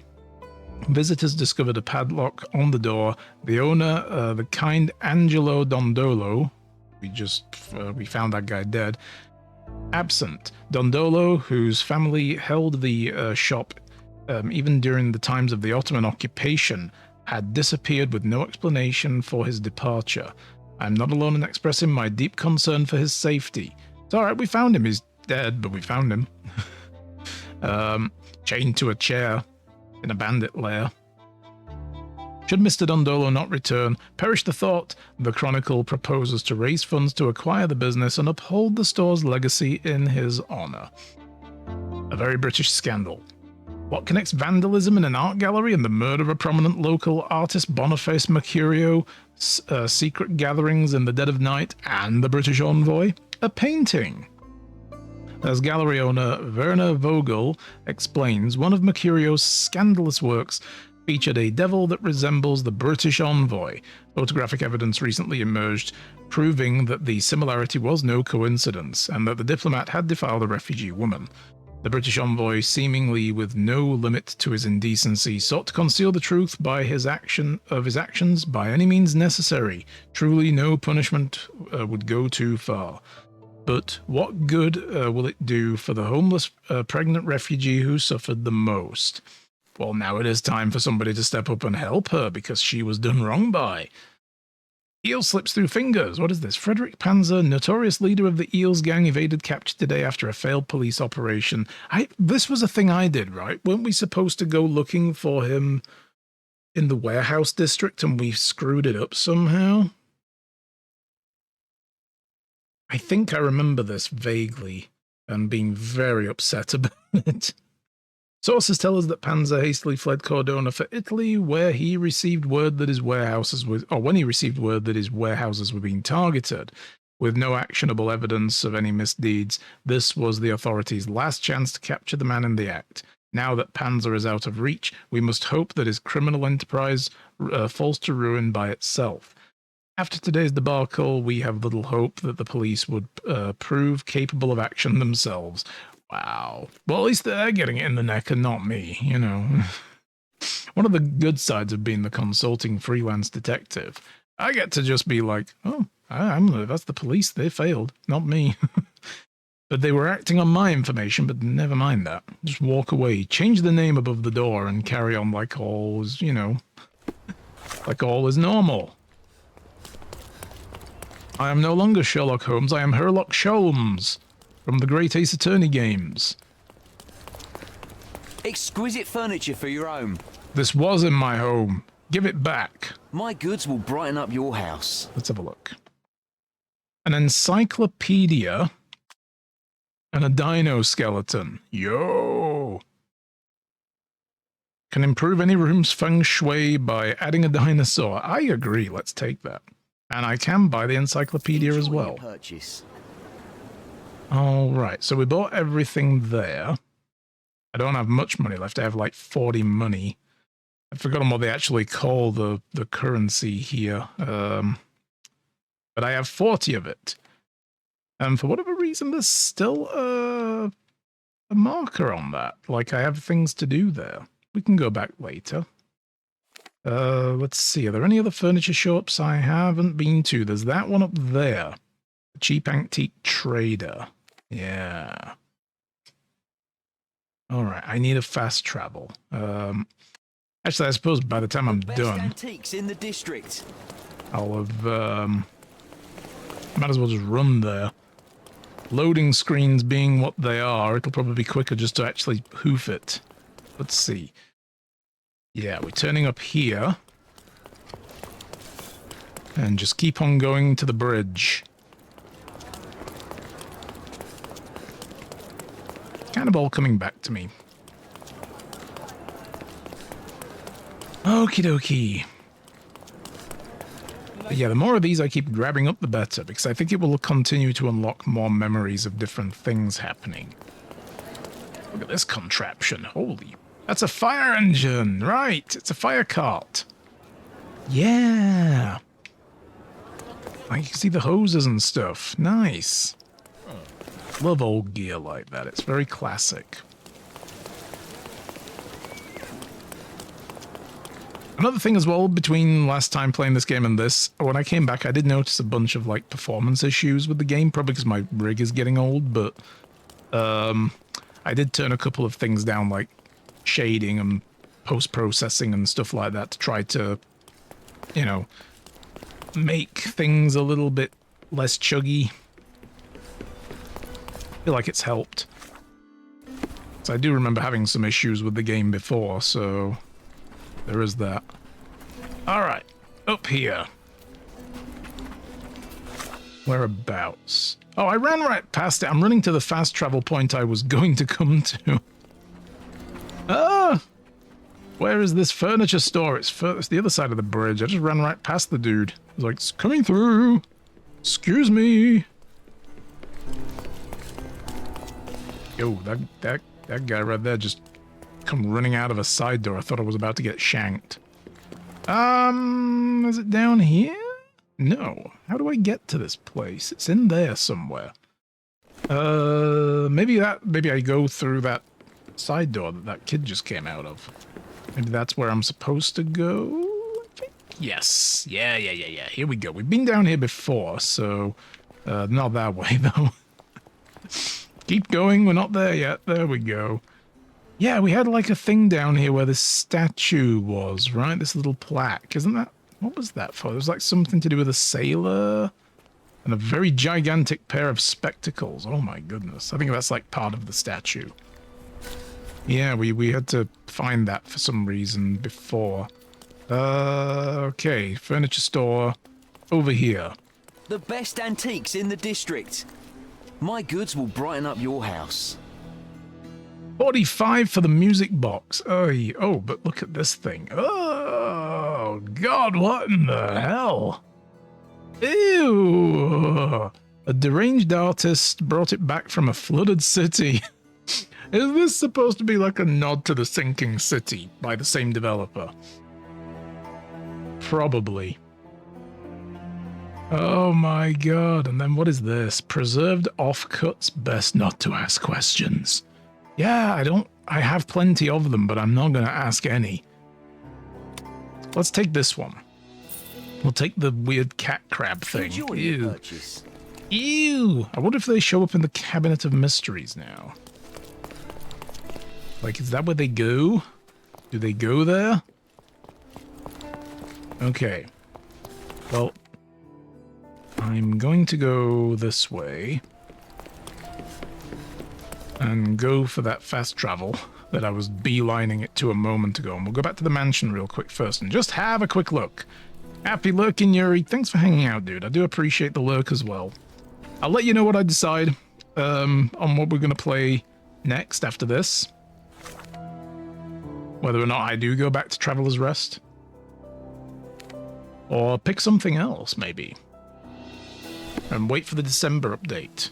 Visitors discovered a padlock on the door. The owner, the kind Angelo Dondolo, we found that guy dead, absent. Dondolo, whose family held the shop even during the times of the Ottoman occupation, had disappeared with no explanation for his departure. I'm not alone in expressing my deep concern for his safety. It's alright, we found him. He's dead, but we found him. Chained to a chair in a bandit lair. Should Mr. Dondolo not return, perish the thought, the Chronicle proposes to raise funds to acquire the business and uphold the store's legacy in his honor. A very British scandal. What connects vandalism in an art gallery and the murder of a prominent local artist, Boniface Mercurio, secret gatherings in the dead of night, and the British envoy? a painting. As gallery owner Werner Vogel explains, one of Mercurio's scandalous works featured a devil that resembles the British envoy. Photographic evidence recently emerged proving that the similarity was no coincidence and that the diplomat had defiled a refugee woman. The British envoy, seemingly with no limit to his indecency, sought to conceal the truth by his actions by any means necessary. Truly, no punishment would go too far. But what good will it do for the homeless pregnant refugee who suffered the most? Well, now it is time for somebody to step up and help her because she was done wrong by. Eel slips through fingers. What is this? Frederick Panzer, notorious leader of the Eels gang, evaded capture today after a failed police operation. This was a thing I did, right? Weren't we supposed to go looking for him in the warehouse district and we screwed it up somehow? I think I remember this vaguely and being very upset about it. Sources tell us that Panzer hastily fled Cordona for Italy, where he received word that his warehouses were, when he received word that his warehouses were being targeted. With no actionable evidence of any misdeeds, this was the authorities' last chance to capture the man in the act. Now that Panzer is out of reach, we must hope that his criminal enterprise falls to ruin by itself. After today's debacle, we have little hope that the police would prove capable of action themselves. Wow. Well, at least they're getting it in the neck and not me, you know. One of the good sides of being the consulting freelance detective, I get to just be like, oh, that's the police. They failed, not me. But they were acting on my information, but never mind that. Just walk away, change the name above the door and carry on like all is, you know, like all is normal. I am no longer Sherlock Holmes. I am Sherlock Holmes. From the Great Ace Attorney games. Exquisite furniture for your home. This was in my home. Give it back. My goods will brighten up your house. Let's have a look. An encyclopedia and a dino skeleton. Yo! Can improve any room's feng shui by adding a dinosaur. I agree. Let's take that. And I can buy the encyclopedia as well. Purchase. All right, so we bought everything there. I don't have much money left. I have like 40 money. I've forgotten what they actually call the currency here. But I have 40 of it. And for whatever reason, there's still a marker on that. Like I have things to do there. We can go back later. Let's see. Are there any other furniture shops I haven't been to? There's that one up there. Cheap Antique Trader. Yeah. All right. I need a fast travel. Actually, I suppose by the time I'm done, antiques in the district. I'll have might as well just run there. Loading screens being what they are, it'll probably be quicker just to actually hoof it. Let's see. Yeah, we're turning up here. And just keep on going to the bridge. Kind of all coming back to me. Okie dokie. But yeah, the more of these I keep grabbing up, the better, because I think it will continue to unlock more memories of different things happening. Look at this contraption. Holy... That's a fire engine! Right! It's a fire cart. Yeah! I can see the hoses and stuff. Nice. Love old gear like that. It's very classic. Another thing as well, between last time playing this game and this, when I came back I did notice a bunch of like performance issues with the game, probably because my rig is getting old, but I did turn a couple of things down, like shading and post-processing and stuff like that, to try to, you know, make things a little bit less chuggy. I feel like it's helped. So I do remember having some issues with the game before, so there is that. Alright, up here. Whereabouts? Oh, I ran right past it. I'm running to the fast travel point I was going to come to. Ah! Where is this furniture store? It's the other side of the bridge. I just ran right past the dude. I was like, it's coming through. Excuse me. Yo, that guy right there just come running out of a side door. I thought I was about to get shanked. Is it down here? No. How do I get to this place? It's in there somewhere. Maybe I go through that side door that kid just came out of. Maybe that's where I'm supposed to go? I think. Yes. Yeah. Here we go. We've been down here before, so not that way though. Keep going. We're not there yet. There we go. Yeah, we had like a thing down here where this statue was, right? This little plaque. Isn't that... What was that for? It was like something to do with a sailor and a very gigantic pair of spectacles. Oh my goodness. I think that's like part of the statue. Yeah, we had to find that for some reason before. Okay. Furniture store over here. The best antiques in the district. My goods will brighten up your house. 45 for the music box. Oh, but look at this thing. Oh, God, what in the hell? Ew. A deranged artist brought it back from a flooded city. Is this supposed to be like a nod to the sinking city by the same developer? Probably. Oh my God. And then what is this? Preserved offcuts, best not to ask questions. Yeah, I have plenty of them, but I'm not going to ask any. Let's take this one. We'll take the weird cat crab thing. Enjoy your purchase. Ew. I wonder if they show up in the Cabinet of Mysteries now. Like, is that where they go? Do they go there? Okay. Well, I'm going to go this way. And go for that fast travel that I was beelining it to a moment ago. And we'll go back to the mansion real quick first and just have a quick look. Happy lurking, Yuri. Thanks for hanging out, dude. I do appreciate the lurk as well. I'll let you know what I decide on what we're going to play next after this. Whether or not I do go back to Traveler's Rest. Or pick something else, maybe. And wait for the December update.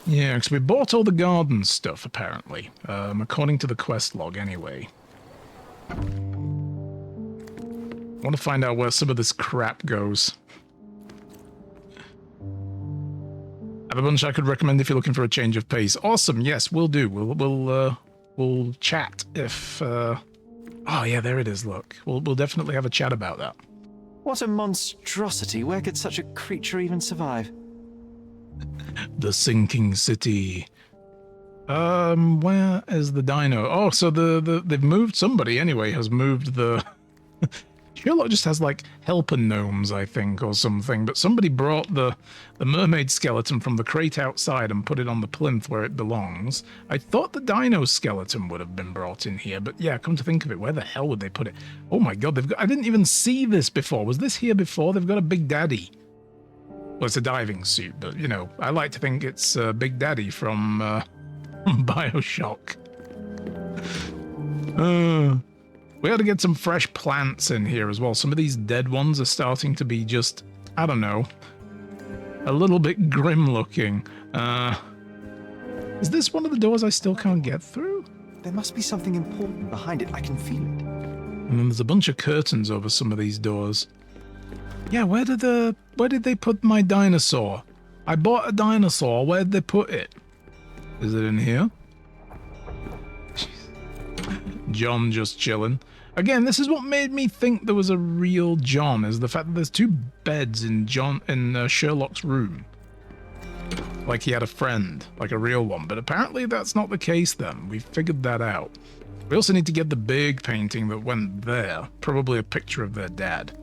Yeah, because we bought all the garden stuff, apparently. According to the quest log, anyway. I want to find out where some of this crap goes. I have a bunch I could recommend if you're looking for a change of pace. Awesome, yes, we'll do. We'll chat if... Oh, yeah, there it is, look. We'll definitely have a chat about that. What a monstrosity. Where could such a creature even survive? The sinking city. Where is the dino? Oh, so they've moved. Somebody anyway has moved the. Sherlock just has like helper gnomes, I think, or something. But somebody brought the mermaid skeleton from the crate outside and put it on the plinth where it belongs. I thought the dino skeleton would have been brought in here, but yeah, come to think of it, where the hell would they put it? Oh my God, I didn't even see this before. Was this here before? They've got a Big Daddy. Well, it's a diving suit, but, you know, I like to think it's Big Daddy from Bioshock. We ought to get some fresh plants in here as well. Some of these dead ones are starting to be just, I don't know, a little bit grim looking. Is this one of the doors I still can't get through? There must be something important behind it. I can feel it. And then there's a bunch of curtains over some of these doors. Yeah, where did they put my dinosaur? I bought a dinosaur. Where'd they put it? Is it in here? John just chilling. Again, this is what made me think there was a real John, is the fact that there's two beds in Sherlock's room. Like he had a friend, like a real one. But apparently that's not the case then. We figured that out. We also need to get the big painting that went there. Probably a picture of their dad.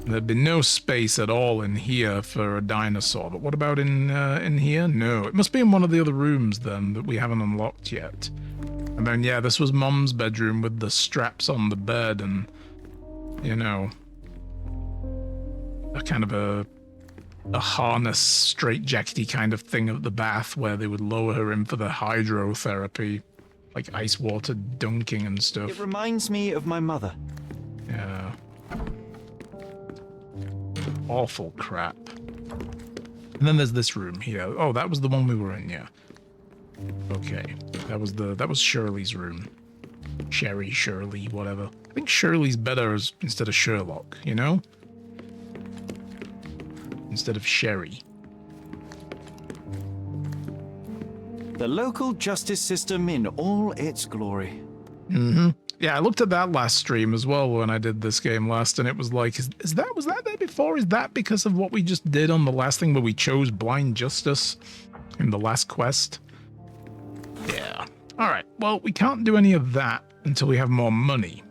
There'd be no space at all in here for a dinosaur, but what about in here? No, it must be in one of the other rooms then that we haven't unlocked yet. And then yeah, this was Mum's bedroom with the straps on the bed and, you know, a kind of a harness straitjackety kind of thing at the bath where they would lower her in for the hydrotherapy, like ice water dunking and stuff. It reminds me of my mother. Yeah. Awful crap. And then there's this room here. Oh, that was the one we were in, yeah. Okay. That was Shirley's room. Shirley, whatever. I think Shirley's better instead of Sherlock, you know? Instead of Sherry. The local justice system in all its glory. Mm-hmm. Yeah, I looked at that last stream as well when I did this game last, and it was like, was that there before? Is that because of what we just did on the last thing where we chose blind justice in the last quest? Yeah. Alright, well, we can't do any of that until we have more money.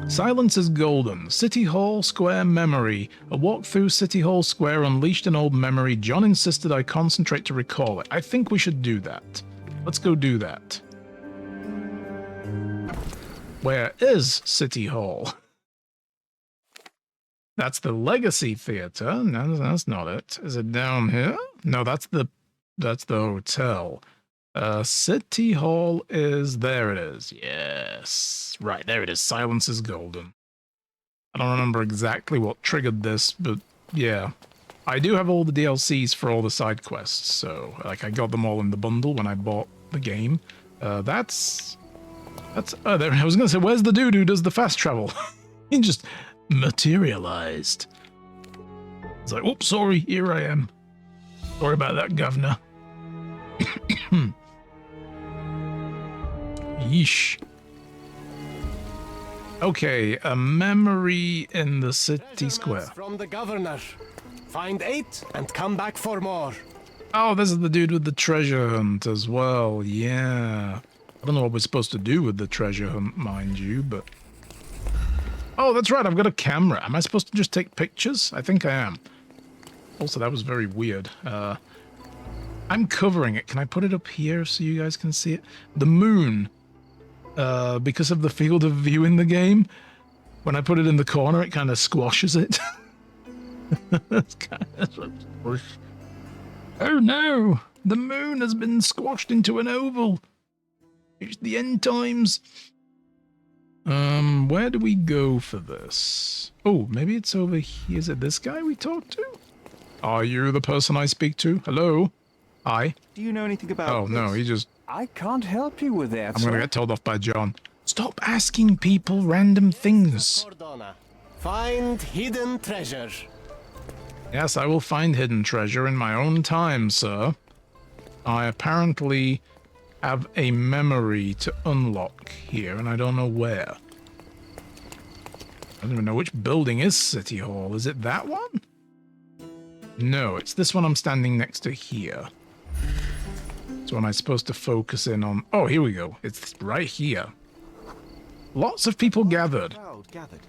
Silence is golden. City Hall Square memory. A walk through City Hall Square unleashed an old memory. John insisted I concentrate to recall it. I think we should do that. Let's go do that. Where is City Hall? That's the Legacy Theater. No, that's not it. Is it down here? No, that's the hotel. City Hall is... There it is. Yes. Right, there it is. Silence is golden. I don't remember exactly what triggered this, but yeah. I do have all the DLCs for all the side quests, so like I got them all in the bundle when I bought the game. That's there, I was gonna say, where's the dude who does the fast travel? He just materialized. It's like, oops, sorry, here I am. Sorry about that, governor. Yeesh. Okay, a memory in the city square. From the governor. Find 8 and come back for more. Oh, this is the dude with the treasure hunt as well. Yeah. I don't know what we're supposed to do with the treasure hunt, mind you, but... Oh, that's right, I've got a camera. Am I supposed to just take pictures? I think I am. Also, that was very weird. I'm covering it. Can I put it up here so you guys can see it? The moon. Because of the field of view in the game, when I put it in the corner, it kind of squashes it. That's kind of... Oh no! The moon has been squashed into an oval. It's the end times. Where do we go for this? Oh, maybe it's over here. Is it this guy we talked to? Are you the person I speak to? Hello? Hi? Do you know anything about Oh, no, he just... I can't help you with that. I'm gonna get told off by John. Stop asking people random things. Cordona. Find hidden treasure. Yes, I will find hidden treasure in my own time, sir. I apparently have a memory to unlock here, and I don't know where. I don't even know which building is City Hall. Is it that one? No, it's this one I'm standing next to here. It's one I'm supposed to focus in on. Oh, here we go. It's right here. Lots of people gathered. Crowd gathered.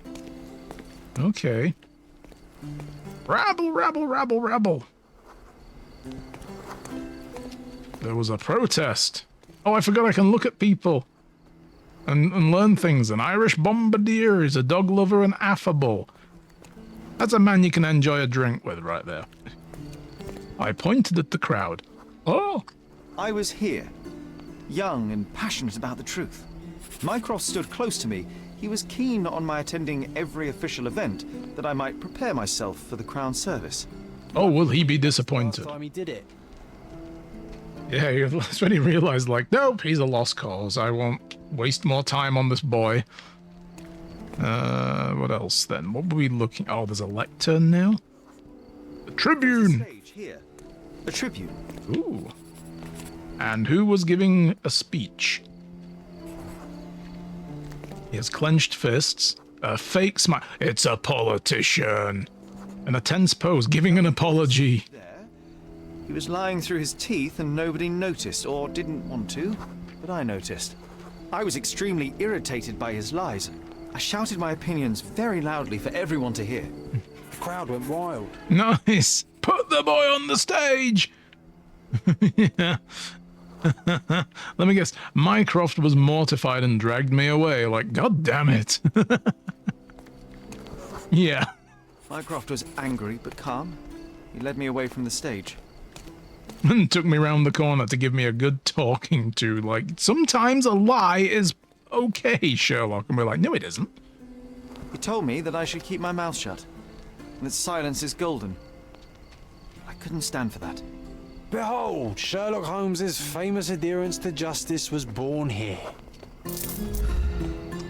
Okay. Rabble, rabble, rabble, rabble. There was a protest. Oh, I forgot I can look at people and learn things. An Irish bombardier is a dog lover and affable. That's a man you can enjoy a drink with right there. I pointed at the crowd. Oh! I was here, young and passionate about the truth. Mycroft stood close to me. He was keen on my attending every official event, that I might prepare myself for the Crown service. Oh, will he be disappointed? Last time he did it. Yeah, that's when he realized, like, nope, he's a lost cause. I won't waste more time on this boy. What else then? What were we looking... Oh, there's a lectern now? The Tribune! Stage here. A tribune. Ooh. And who was giving a speech? He has clenched fists, a fake smile. It's a politician. And a tense pose, giving an apology. There. He was lying through his teeth and nobody noticed, or didn't want to, but I noticed. I was extremely irritated by his lies. I shouted my opinions very loudly for everyone to hear. The crowd went wild. Nice. Put the boy on the stage. Yeah. Let me guess. Mycroft was mortified and dragged me away. Like, God damn it. Yeah. Mycroft was angry but calm. He led me away from the stage. And took me round the corner to give me a good talking to. Like, sometimes a lie is okay, Sherlock. And we're like, no, it isn't. He told me that I should keep my mouth shut, and that silence is golden. I couldn't stand for that. Behold, Sherlock Holmes's famous adherence to justice was born here.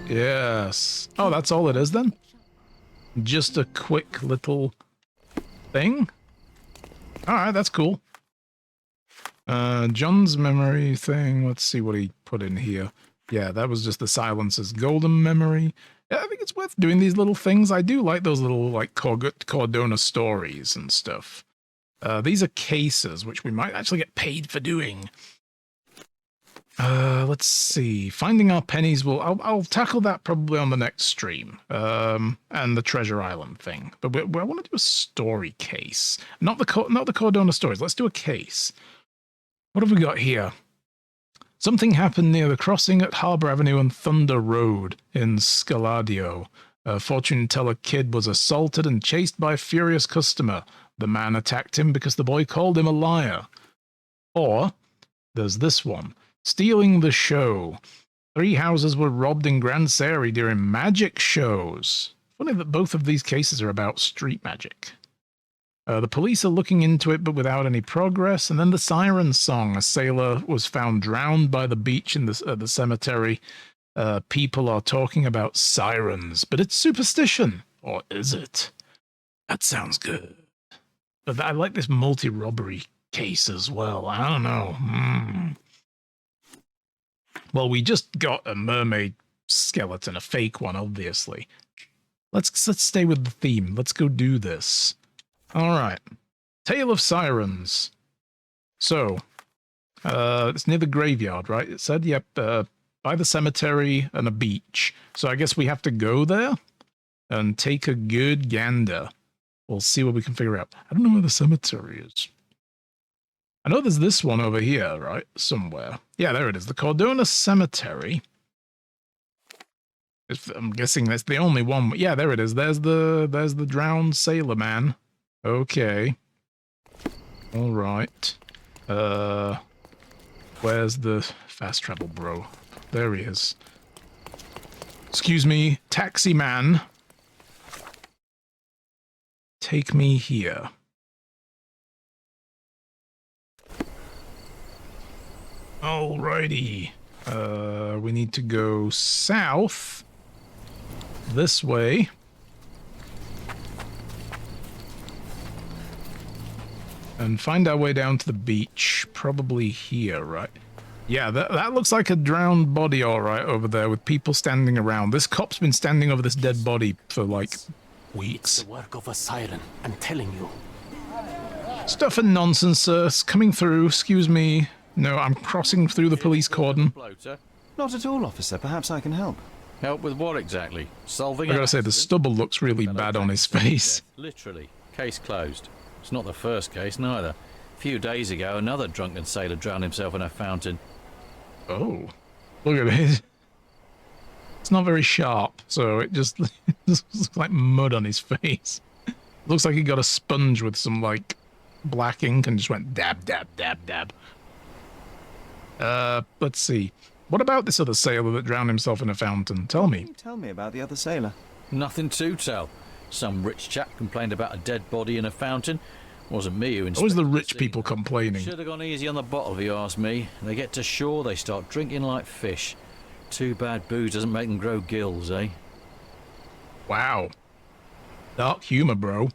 Yes. Oh, that's all it is then? Just a quick little thing? Alright, that's cool. John's memory thing. Let's see what he put in here. Yeah, that was just the silence's golden memory. Yeah, I think it's worth doing these little things. I do like those little, like, Cordona stories and stuff. These are cases, which we might actually get paid for doing. Let's see. Finding our pennies will... I'll tackle that probably on the next stream. And the Treasure Island thing. But I want to do a story case. Not the Cordona stories. Let's do a case. What have we got here? Something happened near the crossing at Harbour Avenue and Thunder Road in Scaladio. A fortune teller kid was assaulted and chased by a furious customer. The man attacked him because the boy called him a liar. Or, there's this one. Stealing the show. 3 houses were robbed in Grand Sari during magic shows. Funny that both of these cases are about street magic. The police are looking into it, but without any progress. And then the siren song. A sailor was found drowned by the beach in the cemetery. People are talking about sirens, but it's superstition. Or is it? That sounds good. But I like this multi-robbery case as well. I don't know. Well, we just got a mermaid skeleton, a fake one, obviously. Let's stay with the theme. Let's go do this. All right. Tale of Sirens. So, it's near the graveyard, right? It said, yep, by the cemetery and a beach. So I guess we have to go there and take a good gander. We'll see what we can figure out. I don't know where the cemetery is. I know there's this one over here, right? Somewhere. Yeah, there it is. The Cordona Cemetery. I'm guessing that's the only one. Yeah, there it is. There's the drowned sailor man. Okay. All right. Where's the fast travel bro? There he is. Excuse me, taxi man. Take me here. Alrighty. We need to go south. This way. And find our way down to the beach. Probably here, right? Yeah, that looks like a drowned body all right over there with people standing around. This cop's been standing over this dead body for, like, weeks. It's the work of a siren, I'm telling you. Stuff and nonsense, sir. Coming through. Excuse me. No, I'm crossing through the police cordon. Not at all, officer. Perhaps I can help. Help with what exactly? Solving I gotta say, the stubble looks really bad on his face. Literally. Case closed. It's not the first case, neither. A few days ago, another drunken sailor drowned himself in a fountain. Oh. Look at it. It's not very sharp, so it just looks like mud on his face. Looks like he got a sponge with some, like, black ink and just went dab, dab, dab, dab. Let's see. What about this other sailor that drowned himself in a fountain? Tell me. Tell me about the other sailor. Nothing to tell. Some rich chap complained about a dead body in a fountain. Wasn't me who inspected. Always the rich people complaining. Should have gone easy on the bottle, if you ask me. They get to shore, they start drinking like fish. Too bad booze doesn't make them grow gills, eh? Wow. Dark humor, bro.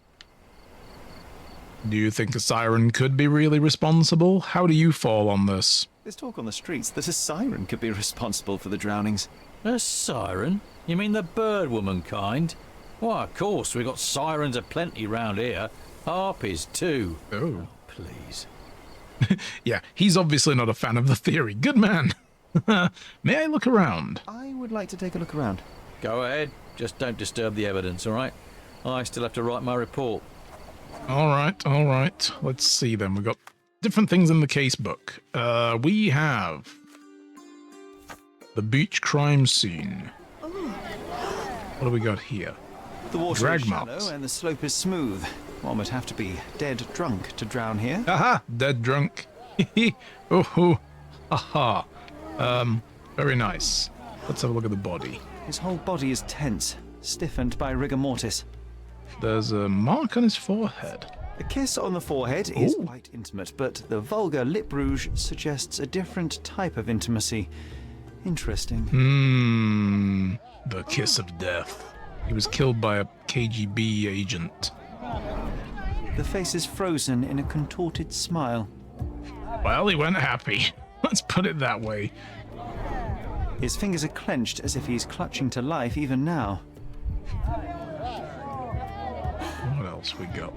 Do you think a siren could be really responsible? How do you fall on this? There's talk on the streets that a siren could be responsible for the drownings. A siren? You mean the bird woman kind? Why, of course, we've got sirens aplenty round here. Harpies, too. Oh. Please. Yeah, he's obviously not a fan of the theory. Good man. May I look around? I would like to take a look around. Go ahead. Just don't disturb the evidence, all right? I still have to write my report. All right. Let's see then. We've got different things in the case book. We have the beach crime scene. What do we got here? The water Drag is shallow marks. and the slope is smooth. One would have to be dead drunk to drown here. Aha! Dead drunk. Oh, aha. Very nice. Let's have a look at the body. His whole body is tense. stiffened by rigor mortis. There's a mark on his forehead. A kiss on the forehead is quite intimate, but the vulgar lip rouge suggests a different type of intimacy. Interesting. The kiss of death. He was killed by a KGB agent. The face is frozen in a contorted smile. Well, he went happy. Let's put it that way. His fingers are clenched as if he's clutching to life even now. What else we got?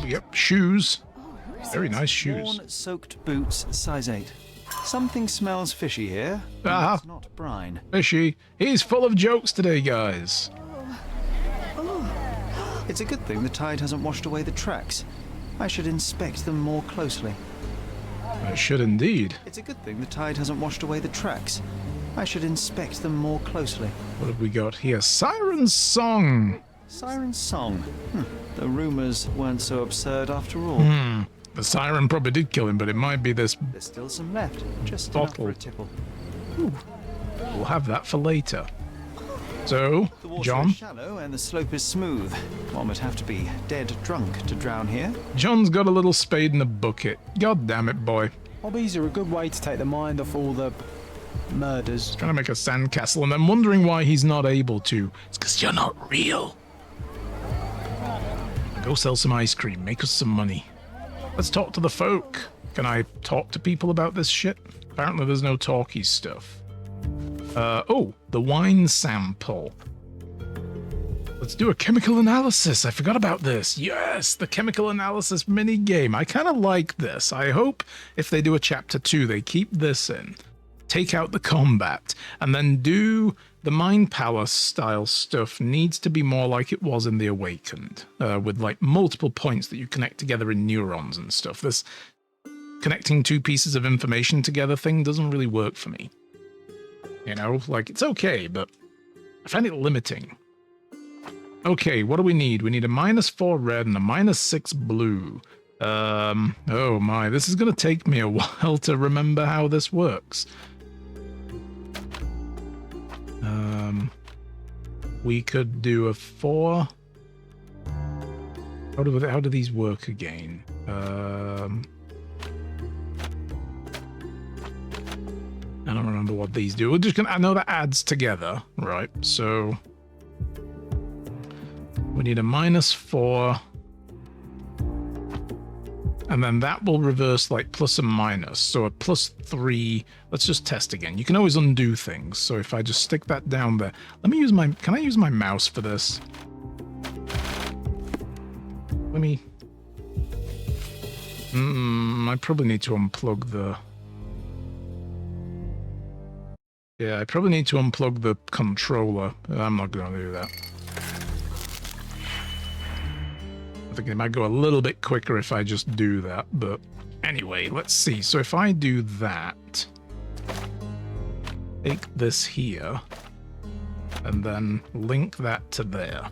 Yep, shoes. Very nice shoes. Worn-soaked boots, size 8. Something smells fishy here. Ah. It's not brine. Fishy. He's full of jokes today, guys. It's a good thing the tide hasn't washed away the tracks. I should inspect them more closely. I should indeed. It's a good thing the tide hasn't washed away the tracks. I should inspect them more closely. What have we got here? Siren's Song. Siren's Song. The rumors weren't so absurd after all. The siren probably did kill him, but it might be this There's still some left. Just enough bottle. for a tipple. We'll have that for later. So, The water John? is shallow and the slope is smooth. One would have to be dead drunk to drown here. John's got a little spade and a bucket. God damn it, boy. Hobbies are a good way to take the mind off all the murders. Trying to make a sandcastle, and I'm wondering why he's not able to. It's because you're not real. Go sell some ice cream. Make us some money. Let's talk to the folk. Can I talk to people about this shit? Apparently there's no talkie stuff. Oh, the wine sample. Let's do a chemical analysis. I forgot about this. Yes, the chemical analysis mini game. I kind of like this. I hope if they do a chapter 2, they keep this in. Take out the combat, and then do the Mind Palace style stuff needs to be more like it was in The Awakened, with like multiple points that you connect together in neurons and stuff. This connecting two pieces of information together thing doesn't really work for me. You know, like it's okay, but I find it limiting. Okay, what do we need? We need a -4 red and a -6 blue. Oh my, this is going to take me a while to remember how this works. We could do a 4. How do these work again? I don't remember what these do. We're just gonna. I know that adds together, right? So we need a -4, and then that will reverse like plus and minus. So a +3. Let's just test again. You can always undo things. So if I just stick that down there, let me use my. Can I use my mouse for this? Let me. I probably need to unplug the. Yeah, I probably need to unplug the controller. I'm not going to do that. I think it might go a little bit quicker if I just do that, but anyway, let's see. So if I do that, take this here, and then link that to there.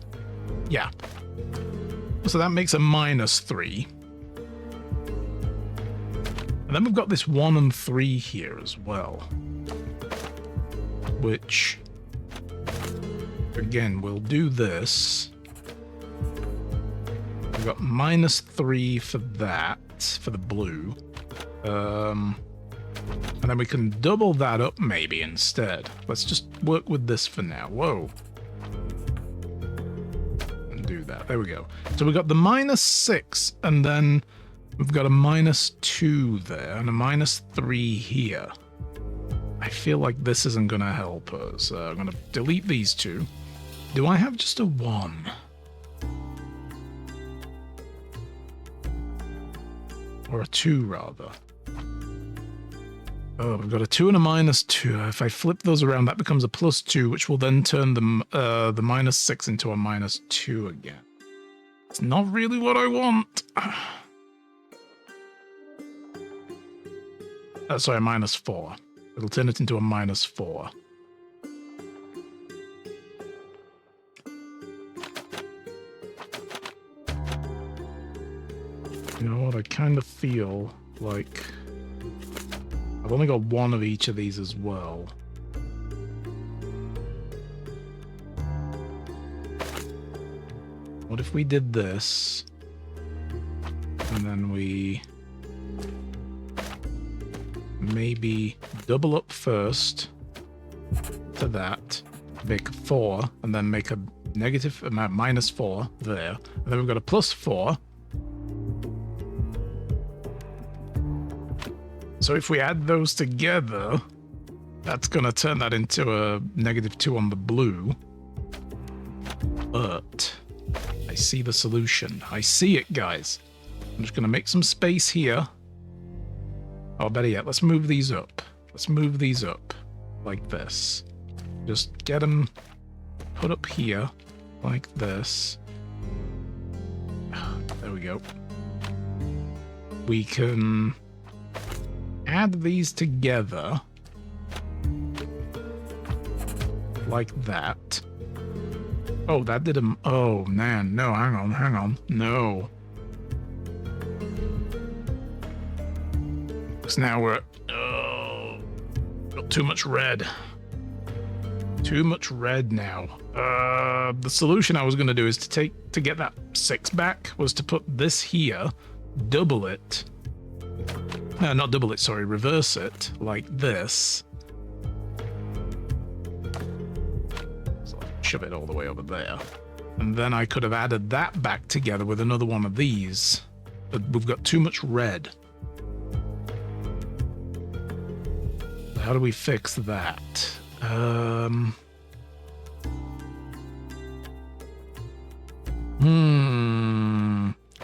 Yeah. So that makes a -3. And then we've got this 1 and 3 here as well. Which, again, we'll do this. We've got -3 for that, for the blue. And then we can double that up maybe instead. Let's just work with this for now. Whoa. And do that. There we go. So we've got the -6, and then we've got a -2 there, and a -3 here. I feel like this isn't going to help us. I'm going to delete these two. Do I have just a 1? Or a 2, rather. Oh, we've got a 2 and a -2. If I flip those around, that becomes a +2, which will then turn the -6 into a -2 again. It's not really what I want. Sorry, -4. It'll turn it into a -4. You know what? I kind of feel like I've only got 1 of each of these as well. What if we did this? And then we maybe double up first to that, make a 4, and then make a negative amount, -4 there. And then we've got a +4. So if we add those together, that's going to turn that into a -2 on the blue. But I see the solution. I see it, guys. I'm just going to make some space here. Oh, better yet, let's move these up. Let's move these up like this. Just get them put up here like this. There we go. We can add these together like that. Oh, that did a... Oh, man. No, hang on. No. Because now we're... Oh, got too much red. Too much red now. The solution I was going to do is to get that 6 back was to put this here, double it. No, not double it, sorry, reverse it like this. So shove it all the way over there. And then I could have added that back together with another one of these. But we've got too much red. How do we fix that?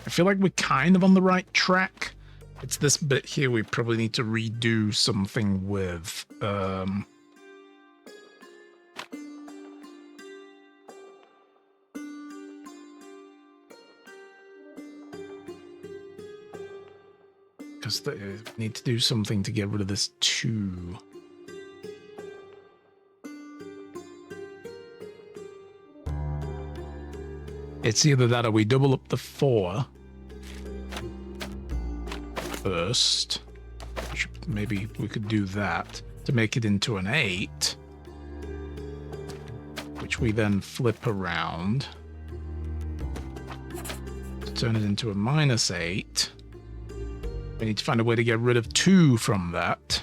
I feel like we're kind of on the right track. It's this bit here we probably need to redo something with. Because they need to do something to get rid of this 2. It's either that or we double up the 4 first. Maybe we could do that to make it into an 8, which we then flip around to turn it into a -8. We need to find a way to get rid of 2 from that.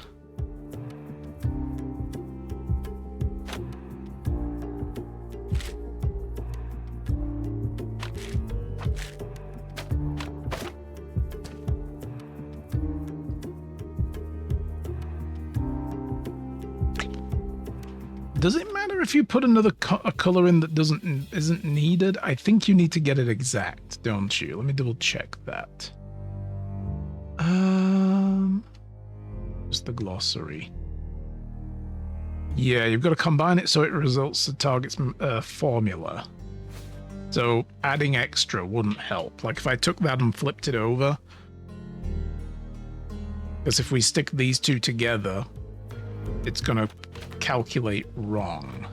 Does it matter if you put another a color in that isn't needed? I think you need to get it exact, don't you? Let me double check that. Just the glossary. Yeah, you've got to combine it so it results the target's formula. So adding extra wouldn't help. Like if I took that and flipped it over, because if we stick these 2 together, it's going to calculate wrong.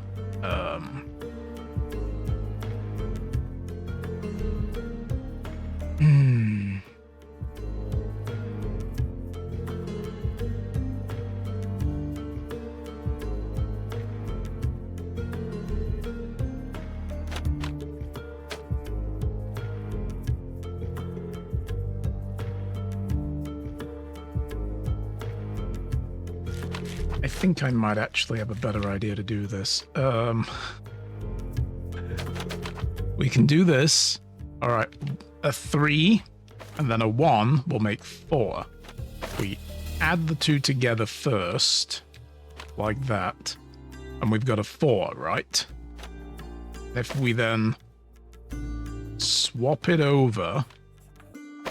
I think I might actually have a better idea to do this. We can do this. All right, a 3 and then a 1 will make 4. We add the 2 together first, like that, and we've got a 4, right? If we then swap it over,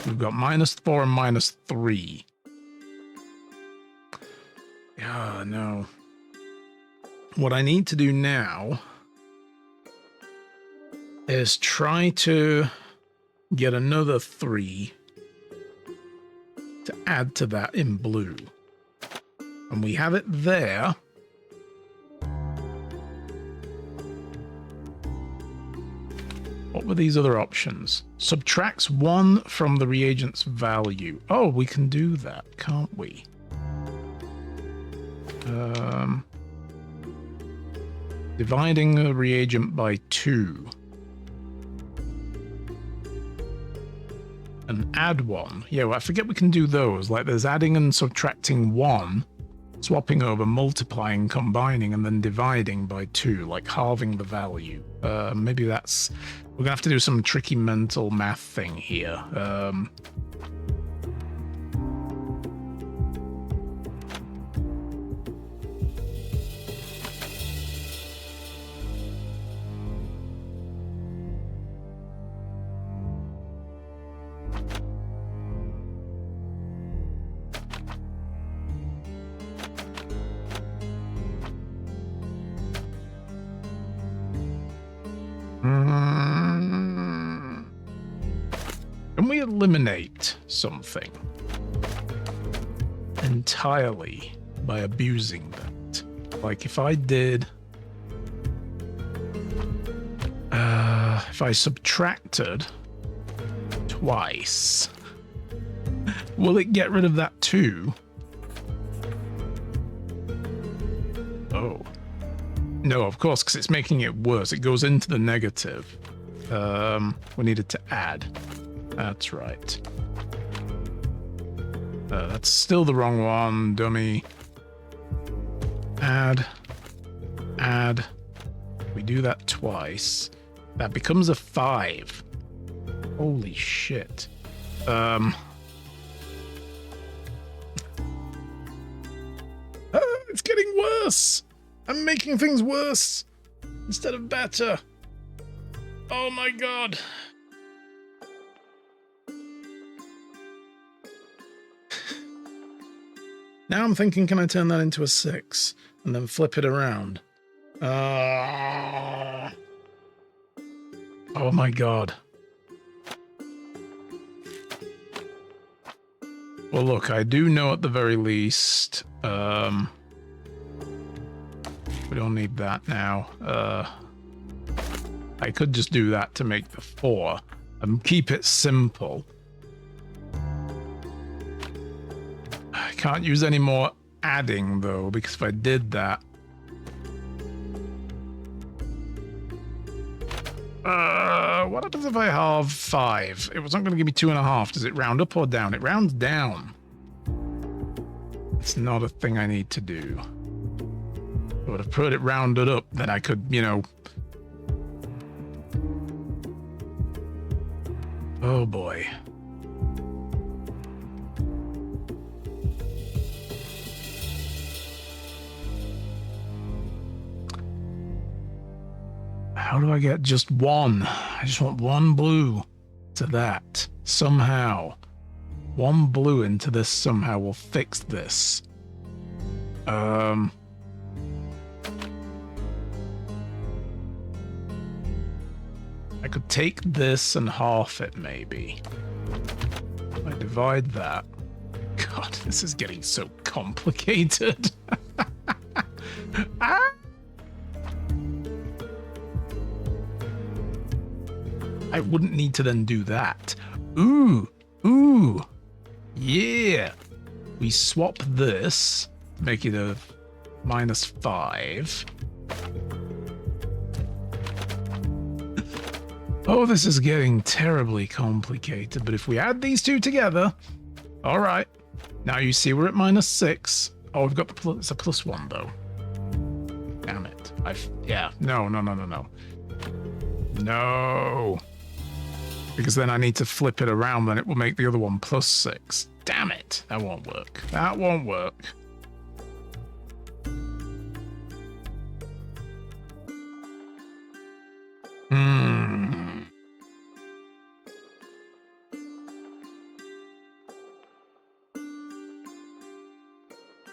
we've got -4 and -3. Ah, no. What I need to do now is try to get another 3 to add to that in blue. And we have it there. What were these other options? Subtracts 1 from the reagent's value. Oh, we can do that, can't we? Dividing a reagent by 2. and add 1. Yeah, well, I forget we can do those. Like there's adding and subtracting 1, swapping over, multiplying, combining, and then dividing by 2, like halving the value. Maybe that's... We're gonna have to do some tricky mental math thing here. Can we eliminate something entirely by abusing that? Like if I did... if I subtracted twice, will it get rid of that too? Oh. No, of course, because it's making it worse. It goes into the negative. We needed to add. That's right. That's still the wrong one, dummy. Add. Add. We do that twice. That becomes a 5. Holy shit. It's getting worse. I'm making things worse instead of better. Oh my god. Now I'm thinking, can I turn that into a 6 and then flip it around? Oh my god. Well, look, I do know at the very least, we don't need that now. I could just do that to make the 4 and keep it simple. I can't use any more adding though, because if I did that... what happens if I halve 5? It wasn't going to give me 2.5. Does it round up or down? It rounds down. It's not a thing I need to do. I would have put it rounded up, then I could, you know... Oh boy. How do I get just 1? I just want 1 blue to that. Somehow. 1 blue into this somehow will fix this. I could take this and half it, maybe. I divide that. God, this is getting so complicated. Ah! I wouldn't need to then do that. Ooh, ooh, yeah. We swap this, make it a -5. Oh, this is getting terribly complicated, but if we add these two together, all right. Now you see we're at -6. Oh, we've got the plus, it's a +1 though. Damn it. Yeah, no. No. Because then I need to flip it around, then it will make the other one +6. Damn it. That won't work. That won't work.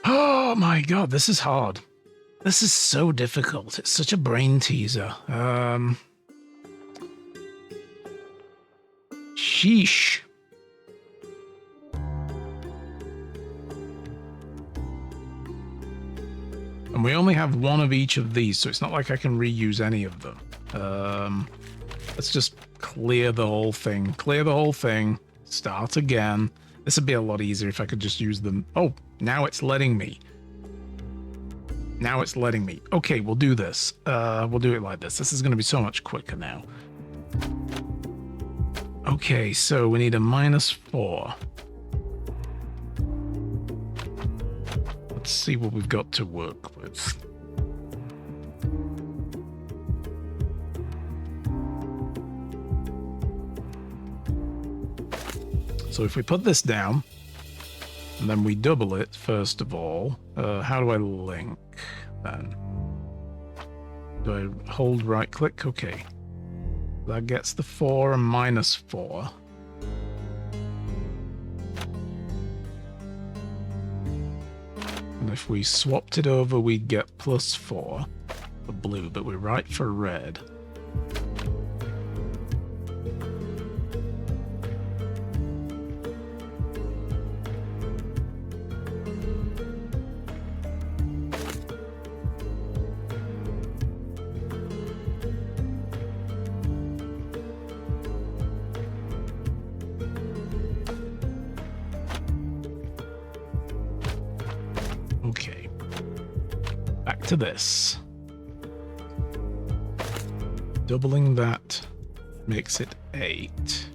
Oh my god, this is hard. This is so difficult. It's such a brain teaser. Sheesh. And we only have 1 of each of these, so it's not like I can reuse any of them. Let's just clear the whole thing. Clear the whole thing. Start again. This would be a lot easier if I could just use them. Oh, now it's letting me. Now it's letting me. Okay, we'll do this. We'll do it like this. This is going to be so much quicker now. Okay, so we need a -4. Let's see what we've got to work with. So if we put this down, and then we double it, first of all, how do I link then? Do I hold right click? Okay. That gets the 4 and -4. And if we swapped it over, we'd get +4 for blue, but we're right for red. Okay, back to this. Doubling that makes it 8.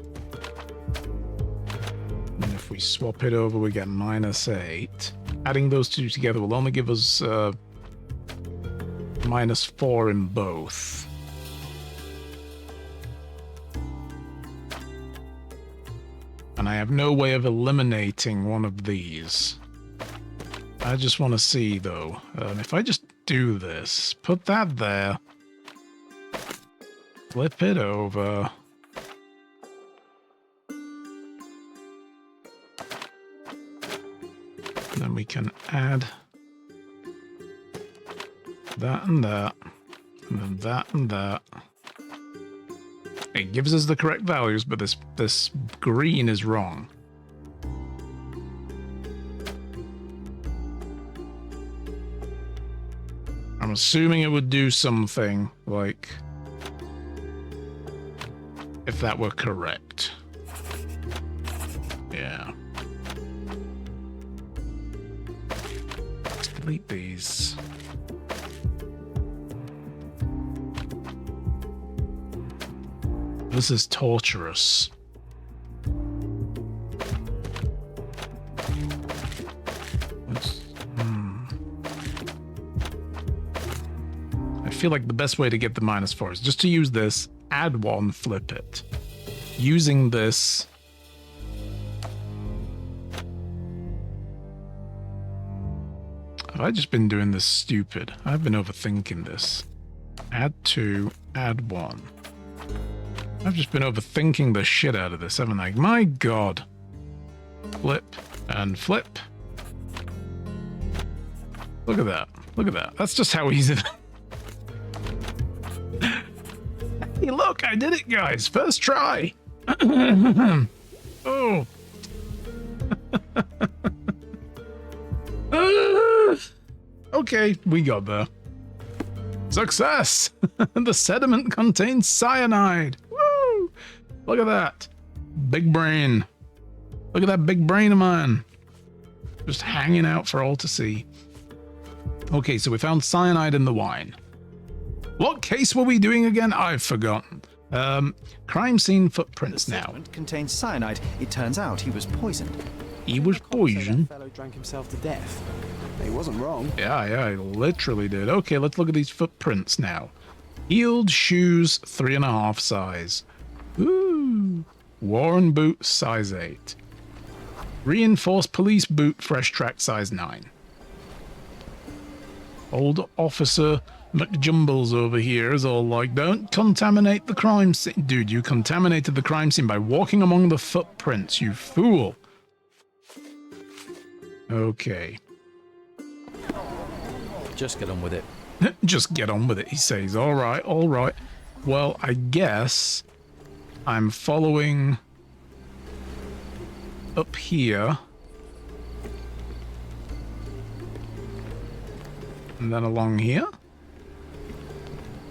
And if we swap it over, we get -8. Adding those two together will only give us -4 in both. And I have no way of eliminating one of these. I just want to see, though, if I just do this, put that there, flip it over, and then we can add that and that, and then that and that. It gives us the correct values, but this green is wrong. I'm assuming it would do something like if that were correct. Yeah. Let's delete these. This is torturous. I feel like the best way to get the -4 is just to use this, add 1, flip it. Using this, have I just been doing this stupid? I've been overthinking this. Add 2, add 1. I've just been overthinking the shit out of this, haven't I? My god. Flip and flip. Look at that. Look at that. That's just how easy. Hey, look, I did it, guys. First try. Oh. Okay, we got there. Success! The sediment contains cyanide. Woo! Look at that. Big brain. Look at that big brain of mine. Just hanging out for all to see. Okay, so we found cyanide in the wine. What case were we doing again? I've forgotten. Crime scene footprints now. Sediment contains cyanide. It turns out he was poisoned. He was poisoned. That fellow drank himself to death. He wasn't wrong. Yeah, he literally did. Okay, let's look at these footprints now. Heeled shoes, 3.5 size. Ooh. Worn boot, size 8. Reinforced police boot, fresh track, size 9. Old Officer McJumbles over here is all like, don't contaminate the crime scene. Dude, you contaminated the crime scene by walking among the footprints, you fool. Okay. Just get on with it. Just get on with it, he says. All right, all right. Well, I guess I'm following up here. And then along here.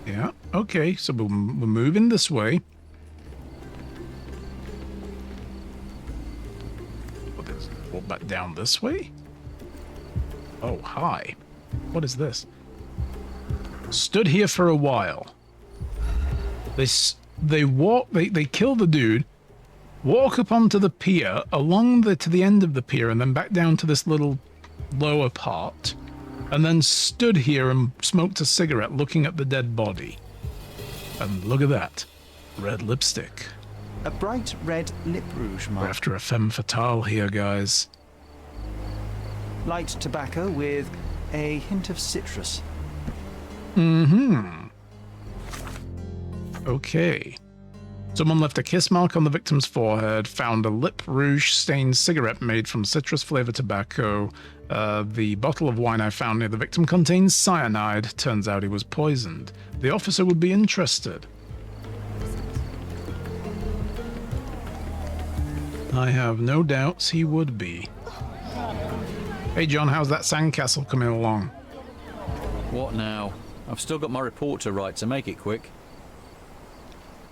Yeah, okay, so we're moving this way. Walk back down this way? Oh, hi. What is this? Stood here for a while. They kill the dude, walk up onto the pier, to the end of the pier, and then back down to this little lower part, and then stood here and smoked a cigarette looking at the dead body. And look at that. Red lipstick. A bright red lip rouge We're mark. after a femme fatale here, guys. Light tobacco with a hint of citrus. Okay. Someone left a kiss mark on the victim's forehead, found a lip rouge stained cigarette made from citrus flavored tobacco. The bottle of wine I found near the victim contains cyanide. Turns out he was poisoned. The officer would be interested. I have no doubts he would be. Hey John, how's that sandcastle coming along? What now? I've still got my report to write, so make it quick.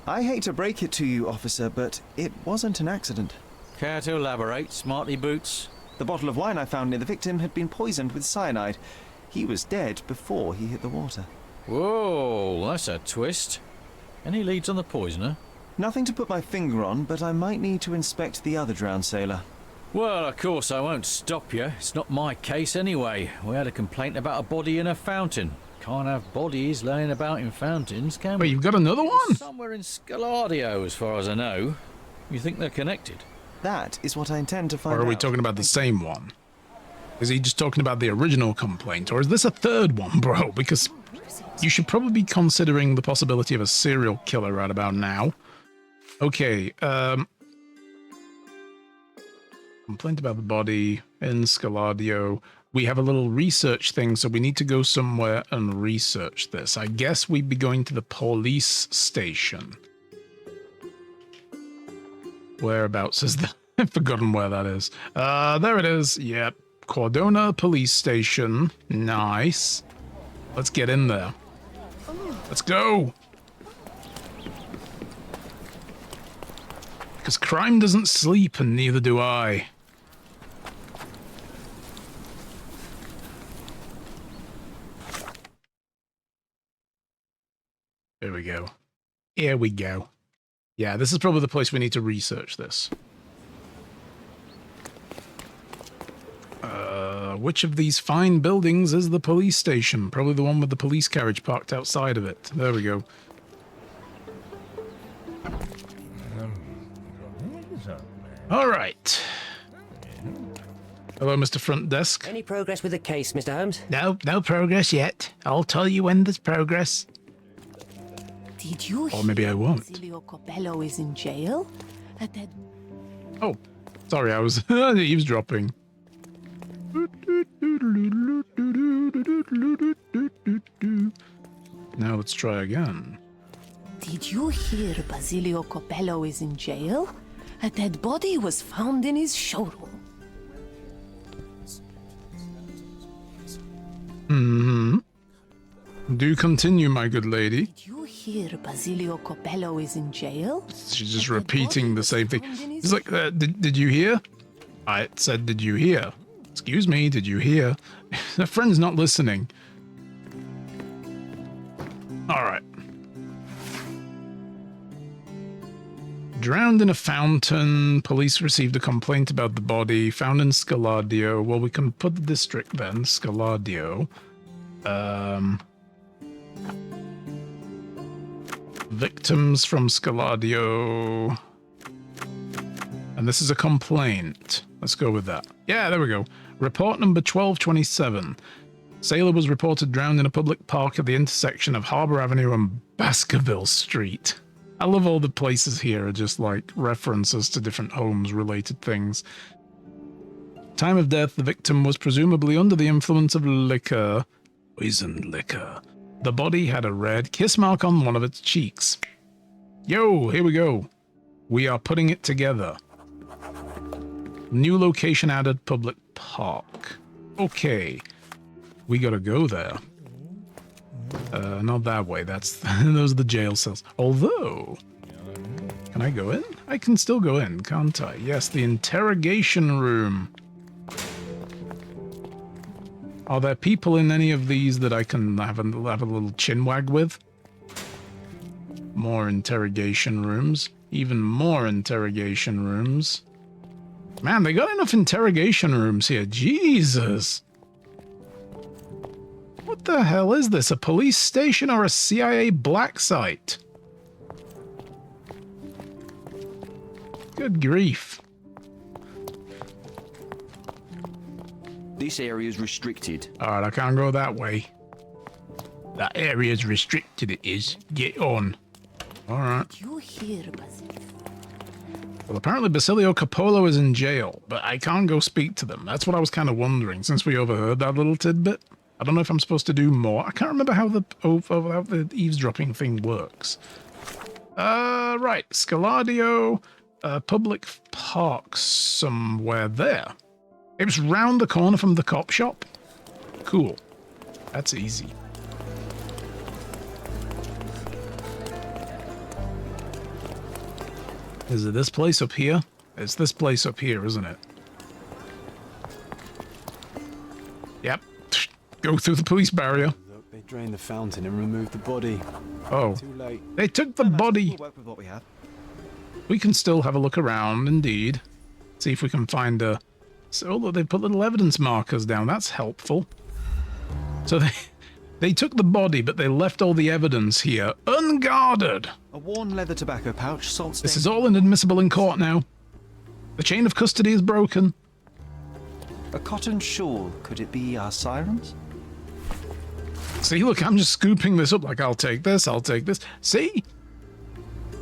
I hate to break it to you, officer, but it wasn't an accident. Care to elaborate, smarty boots? The bottle of wine I found near the victim had been poisoned with cyanide. He was dead before he hit the water. Whoa, that's a twist. Any leads on the poisoner? Nothing to put my finger on, but I might need to inspect the other drowned sailor. Well, of course I won't stop you. It's not my case anyway. We had a complaint about a body in a fountain. Can't have bodies laying about in fountains, can Wait, we? you've got another one? Somewhere in Scaladio, as far as I know. You think they're connected? That is what I intend to find Or out. are we talking about the same one? Is he just talking about the original complaint? Or is this a third one, bro? Because you should probably be considering the possibility of a serial killer right about now. Okay, complaint about the body in Scaladio. We have a little research thing, so we need to go somewhere and research this. I guess we'd be going to the police station. Whereabouts is that? I've forgotten where that is. There it is. Yep. Cordona Police Station. Nice. Let's get in there. Let's go. Because crime doesn't sleep, and neither do I. Here we go. Here we go. Yeah, this is probably the place we need to research this. Which of these fine buildings is the police station? Probably the one with the police carriage parked outside of it. There we go. All right. Hello, Mr. Front Desk. Any progress with the case, Mr. Holmes? No progress yet. I'll tell you when there's progress. Did you Or maybe I won't. Basilio Coppello is in jail? At that... Oh, sorry, I was eavesdropping. Now let's try again. Did you hear Basilio Coppello is in jail? A dead body was found in his showroom. Do continue, my good lady. Did you hear Basilio Coppello is in jail? She's just repeating the same thing. It's like, did you hear? I said, did you hear? Excuse me, did you hear? Her friend's not listening. All right. Drowned in a fountain. Police received a complaint about the body. Found in Scaladio. Well, we can put the district then. Scaladio. Victims from Scaladio. And this is a complaint. Let's go with that. Yeah, there we go. Report number 1227. Sailor was reported drowned in a public park at the intersection of Harbour Avenue and Baskerville Street. I love all the places here are just like references to different Holmes-related things. Time of death, the victim was presumably under the influence of liquor. Poisoned liquor. The body had a red kiss mark on one of its cheeks. Yo, here we go. We are putting it together. New location added, public park. Okay. We gotta go there. Not that way. That's those are the jail cells. Although, can I go in? I can still go in, can't I? Yes, the interrogation room. Are there people in any of these that I can have a little chinwag with? More interrogation rooms. Even more interrogation rooms. Man, they got enough interrogation rooms here. Jesus. What the hell is this? A police station or a CIA black site? Good grief. This area is restricted. Alright, I can't go that way. That area is restricted, it is. Get on. Alright. You hear, Basilio? Well, apparently Basilio Capolo is in jail, but I can't go speak to them. That's what I was kind of wondering, since we overheard that little tidbit. I don't know if I'm supposed to do more. I can't remember how the eavesdropping thing works. Right. Scaladio, public park somewhere there. It was round the corner from the cop shop. Cool. That's easy. Is it this place up here? It's this place up here, isn't it? Yep. Go through the police barrier. Look, they drained the fountain and removed the body. Oh. Too late. They took the body. We'll work with what we have. We can still have a look around, indeed. See if we can find a... So, look, they put little evidence markers down. That's helpful. So they took the body, but they left all the evidence here unguarded. A worn leather tobacco pouch, salt stain. This is all inadmissible in court now. The chain of custody is broken. A cotton shawl. Could it be our sirens? See, look, I'm just scooping this up like, I'll take this, I'll take this. See?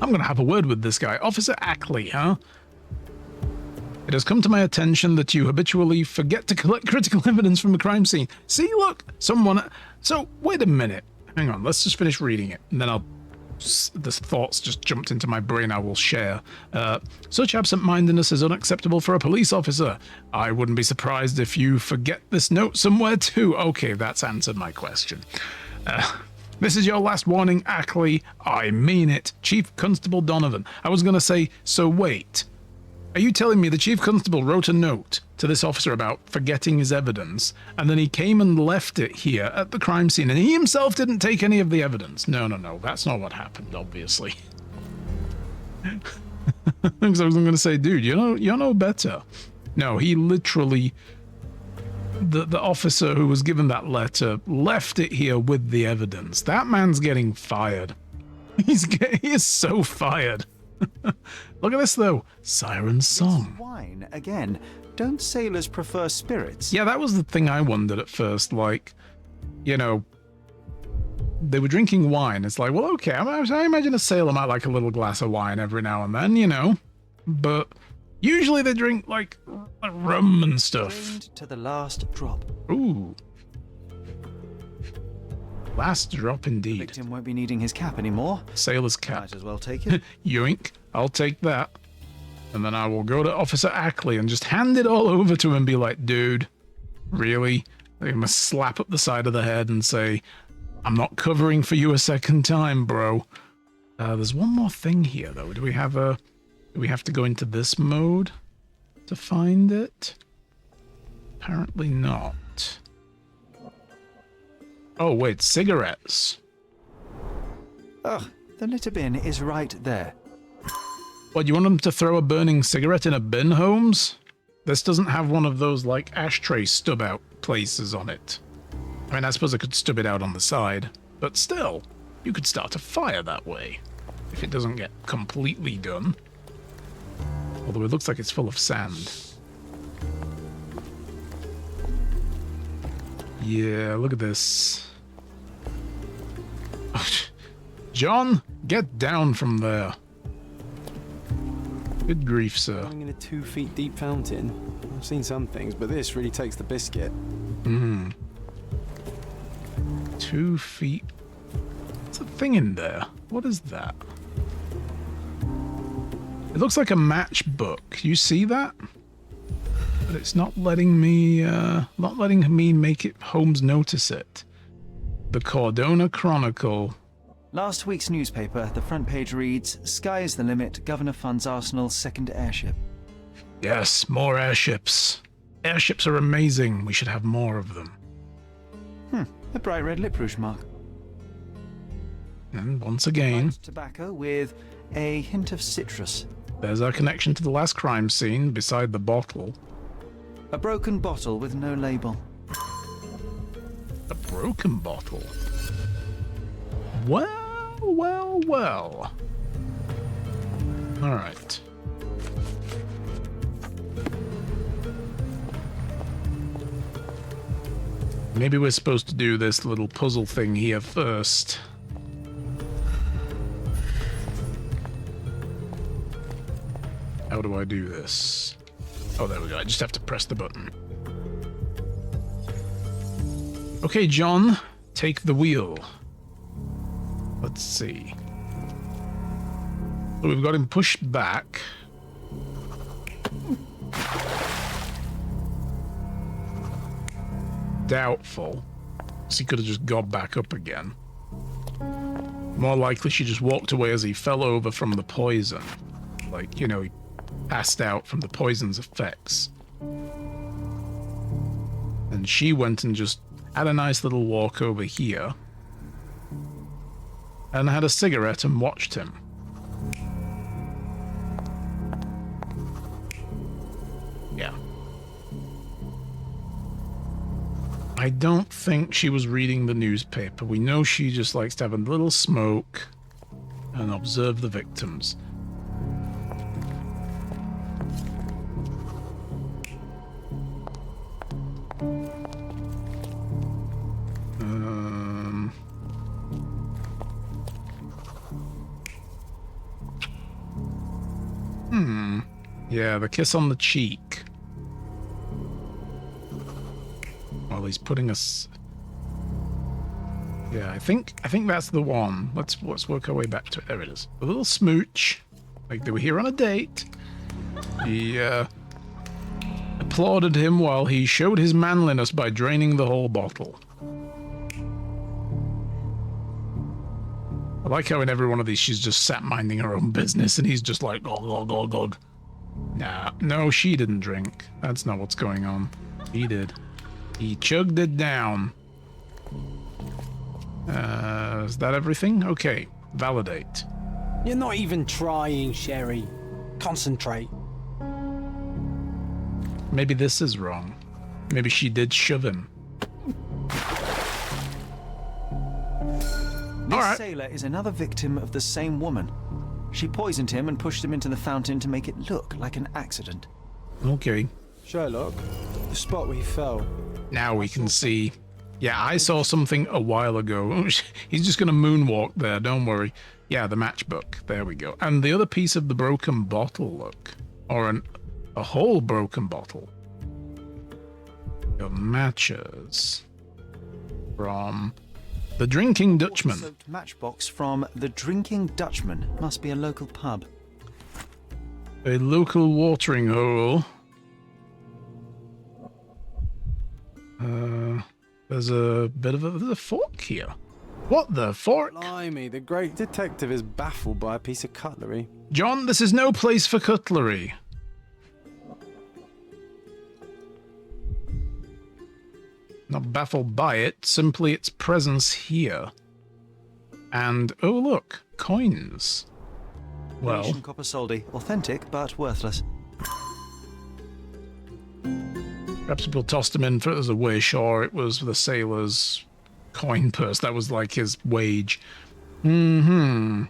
I'm going to have a word with this guy. Officer Ackley, huh? It has come to my attention that you habitually forget to collect critical evidence from a crime scene. See, look, someone... So, wait a minute. Hang on, let's just finish reading it, and then I'll... The thoughts just jumped into my brain I will share. Such absent-mindedness is unacceptable for a police officer. I wouldn't be surprised if you forget this note somewhere too. Okay, that's answered my question. This is your last warning, Ackley. I mean it. Chief Constable Donovan. I was going to say, so wait. Are you telling me the Chief Constable wrote a note to this officer about forgetting his evidence, and then he came and left it here at the crime scene, and he himself didn't take any of the evidence? No, that's not what happened, obviously. Because I was going to say, dude, you know better. No, he literally... The officer who was given that letter left it here with the evidence. That man's getting fired. He is so fired. Look at this, though. Siren Song. It's wine, again. Don't sailors prefer spirits? Yeah, that was the thing I wondered at first. Like, you know, they were drinking wine. It's like, well, okay, I imagine a sailor might like a little glass of wine every now and then, you know. But usually they drink, like rum and stuff. Drained to the last drop. Ooh. Last drop indeed. The victim won't be needing his cap anymore. Sailor's cap. Might as well take it. Yoink. I'll take that. And then I will go to Officer Ackley and just hand it all over to him and be like, dude, really? I must slap up the side of the head and say, I'm not covering for you a second time, bro. There's one more thing here, though. Do we have to go into this mode to find it? Apparently not. Oh, wait, cigarettes. Ugh, the litter bin is right there. What, you want them to throw a burning cigarette in a bin, Holmes? This doesn't have one of those, like, ashtray stub-out places on it. I mean, I suppose I could stub it out on the side, but still, you could start a fire that way, if it doesn't get completely done. Although it looks like it's full of sand. Yeah, look at this. John, get down from there. Good grief, sir. Going in a 2 feet deep fountain. I've seen some things, but this really takes the biscuit. 2 feet. What's a thing in there? What is that? It looks like a matchbook. You see that? But it's not letting me make it Holmes notice it. The Cordona Chronicle. Last week's newspaper, the front page reads, "Sky's the limit, Governor funds Arsenal's second airship." Yes, more airships. Airships are amazing. We should have more of them. A bright red lip rouge mark. And once again... Tobacco with A hint of citrus. There's our connection to the last crime scene beside the bottle. A broken bottle with no label. A broken bottle? Well, well, well. All right. Maybe we're supposed to do this little puzzle thing here first. How do I do this? Oh, there we go. I just have to press the button. Okay, John, take the wheel. Let's see. So we've got him pushed back. Doubtful. So he could have just got back up again. More likely she just walked away as he fell over from the poison. Like, you know, he passed out from the poison's effects. And she went and just had a nice little walk over here. And had a cigarette and watched him. Yeah. I don't think she was reading the newspaper. We know she just likes to have a little smoke and observe the victims. Yeah, the kiss on the cheek. Well, he's putting us. Yeah, I think that's the one. Let's work our way back to it. There it is. A little smooch, like they were here on a date. He applauded him while he showed his manliness by draining the whole bottle. I like how in every one of these she's just sat minding her own business, and he's just like, gog, gog, gog, gog. Nah, no, she didn't drink. That's not what's going on. He did. He chugged it down. Is that everything? Okay, validate. You're not even trying, Sherry. Concentrate. Maybe this is wrong. Maybe she did shove him. This sailor is another victim of the same woman. She poisoned him and pushed him into the fountain to make it look like an accident. Okay. Sherlock, the spot where he fell. Now we can see. Yeah, I saw something a while ago. He's just going to moonwalk there, don't worry. Yeah, the matchbook. There we go. And the other piece of the broken bottle, look. Or a whole broken bottle. Your matches. From the Drinking Dutchman. Soaked matchbox from the Drinking Dutchman. Must be a local pub. A local watering hole. There's a bit of there's a fork here. What the fork? Blimey, the great detective is baffled by a piece of cutlery. John, this is no place for cutlery. Not baffled by it, simply its presence here. And, oh look, coins. Well, Venetian copper soldi, authentic but worthless. perhaps people tossed him in for it as a wish, or it was the sailor's coin purse. That was like his wage. The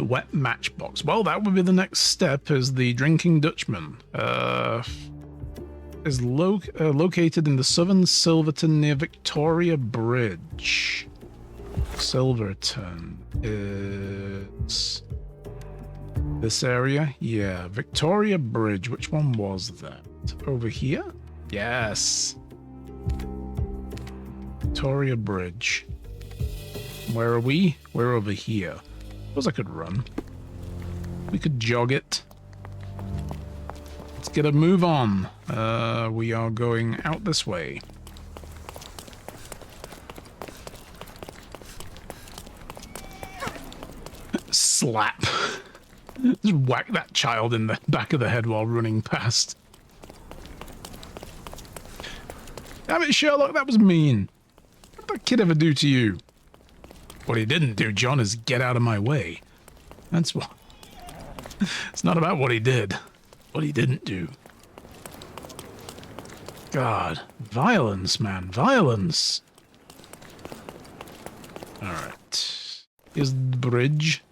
wet matchbox. Well, that would be the next step, is the Drinking Dutchman. Is located in the southern Silverton near Victoria Bridge. Silverton is this area? Yeah, Victoria Bridge. Which one was that? Over here? Yes. Victoria Bridge. Where are we? We're over here. Suppose I could run. We could jog it. Let's get a move on. We are going out this way. Slap. Just whack that child in the back of the head while running past. Damn it, Sherlock, that was mean. What did that kid ever do to you? What he didn't do, John, is get out of my way. That's what... It's not about what he did. What he didn't do. God. Violence, man. Violence. Alright. Here's the bridge.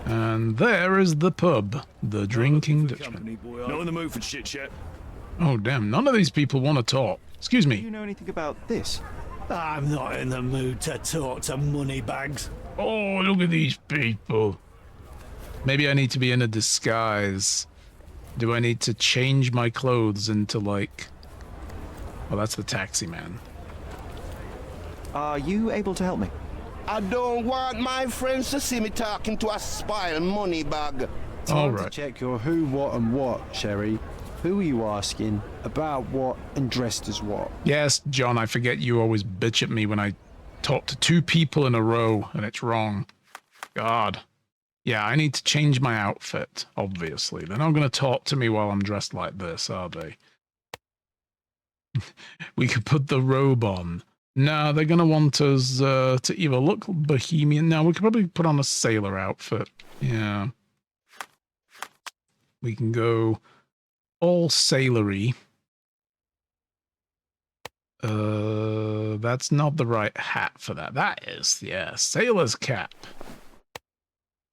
And there is the pub. The Drinking Dutchman. Not in the mood for shit yet. Oh, damn. None of these people want to talk. Excuse Do me. you know anything about this? I'm not in the mood to talk to moneybags. Oh, look at these people. Maybe I need to be in a disguise. Do I need to change my clothes into, like... Well, that's the taxi man. Are you able to help me? I don't want my friends to see me talking to a spoiled money bag. All Time to right. check your who, what, and what, Sherry. Who are you asking? About what and dressed as what? Yes, John, I forget you always bitch at me when I talk to two people in a row and it's wrong. God. Yeah, I need to change my outfit, obviously. They're not going to talk to me while I'm dressed like this, are they? We could put the robe on. No, they're going to want us to either look bohemian. No, we could probably put on a sailor outfit. Yeah. We can go all sailory. That's not the right hat for that. That is, yeah, sailor's cap.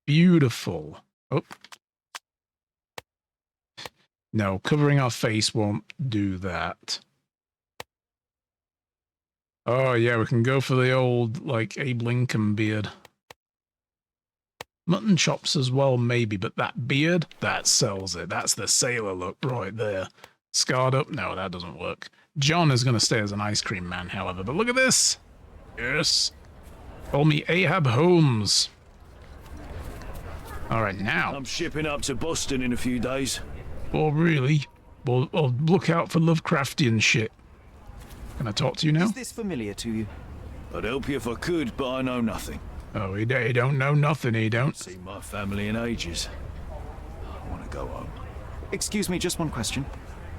Beautiful. Oh. No, covering our face won't do that. Oh, yeah, we can go for the old, like, Abe Lincoln beard. Mutton chops as well, maybe, but that beard, that sells it. That's the sailor look right there. Scarred up? No, that doesn't work. John is going to stay as an ice cream man, however, but look at this. Yes. Call me Ahab Holmes. All right, now. I'm shipping up to Boston in a few days. Oh, really? Well, look out for Lovecraftian shit. Can I talk to you now? Is this familiar to you? I'd help you if I could, but I know nothing. Oh, he don't know nothing, he don't. Seen my family in ages. I want to go home. Excuse me, just one question.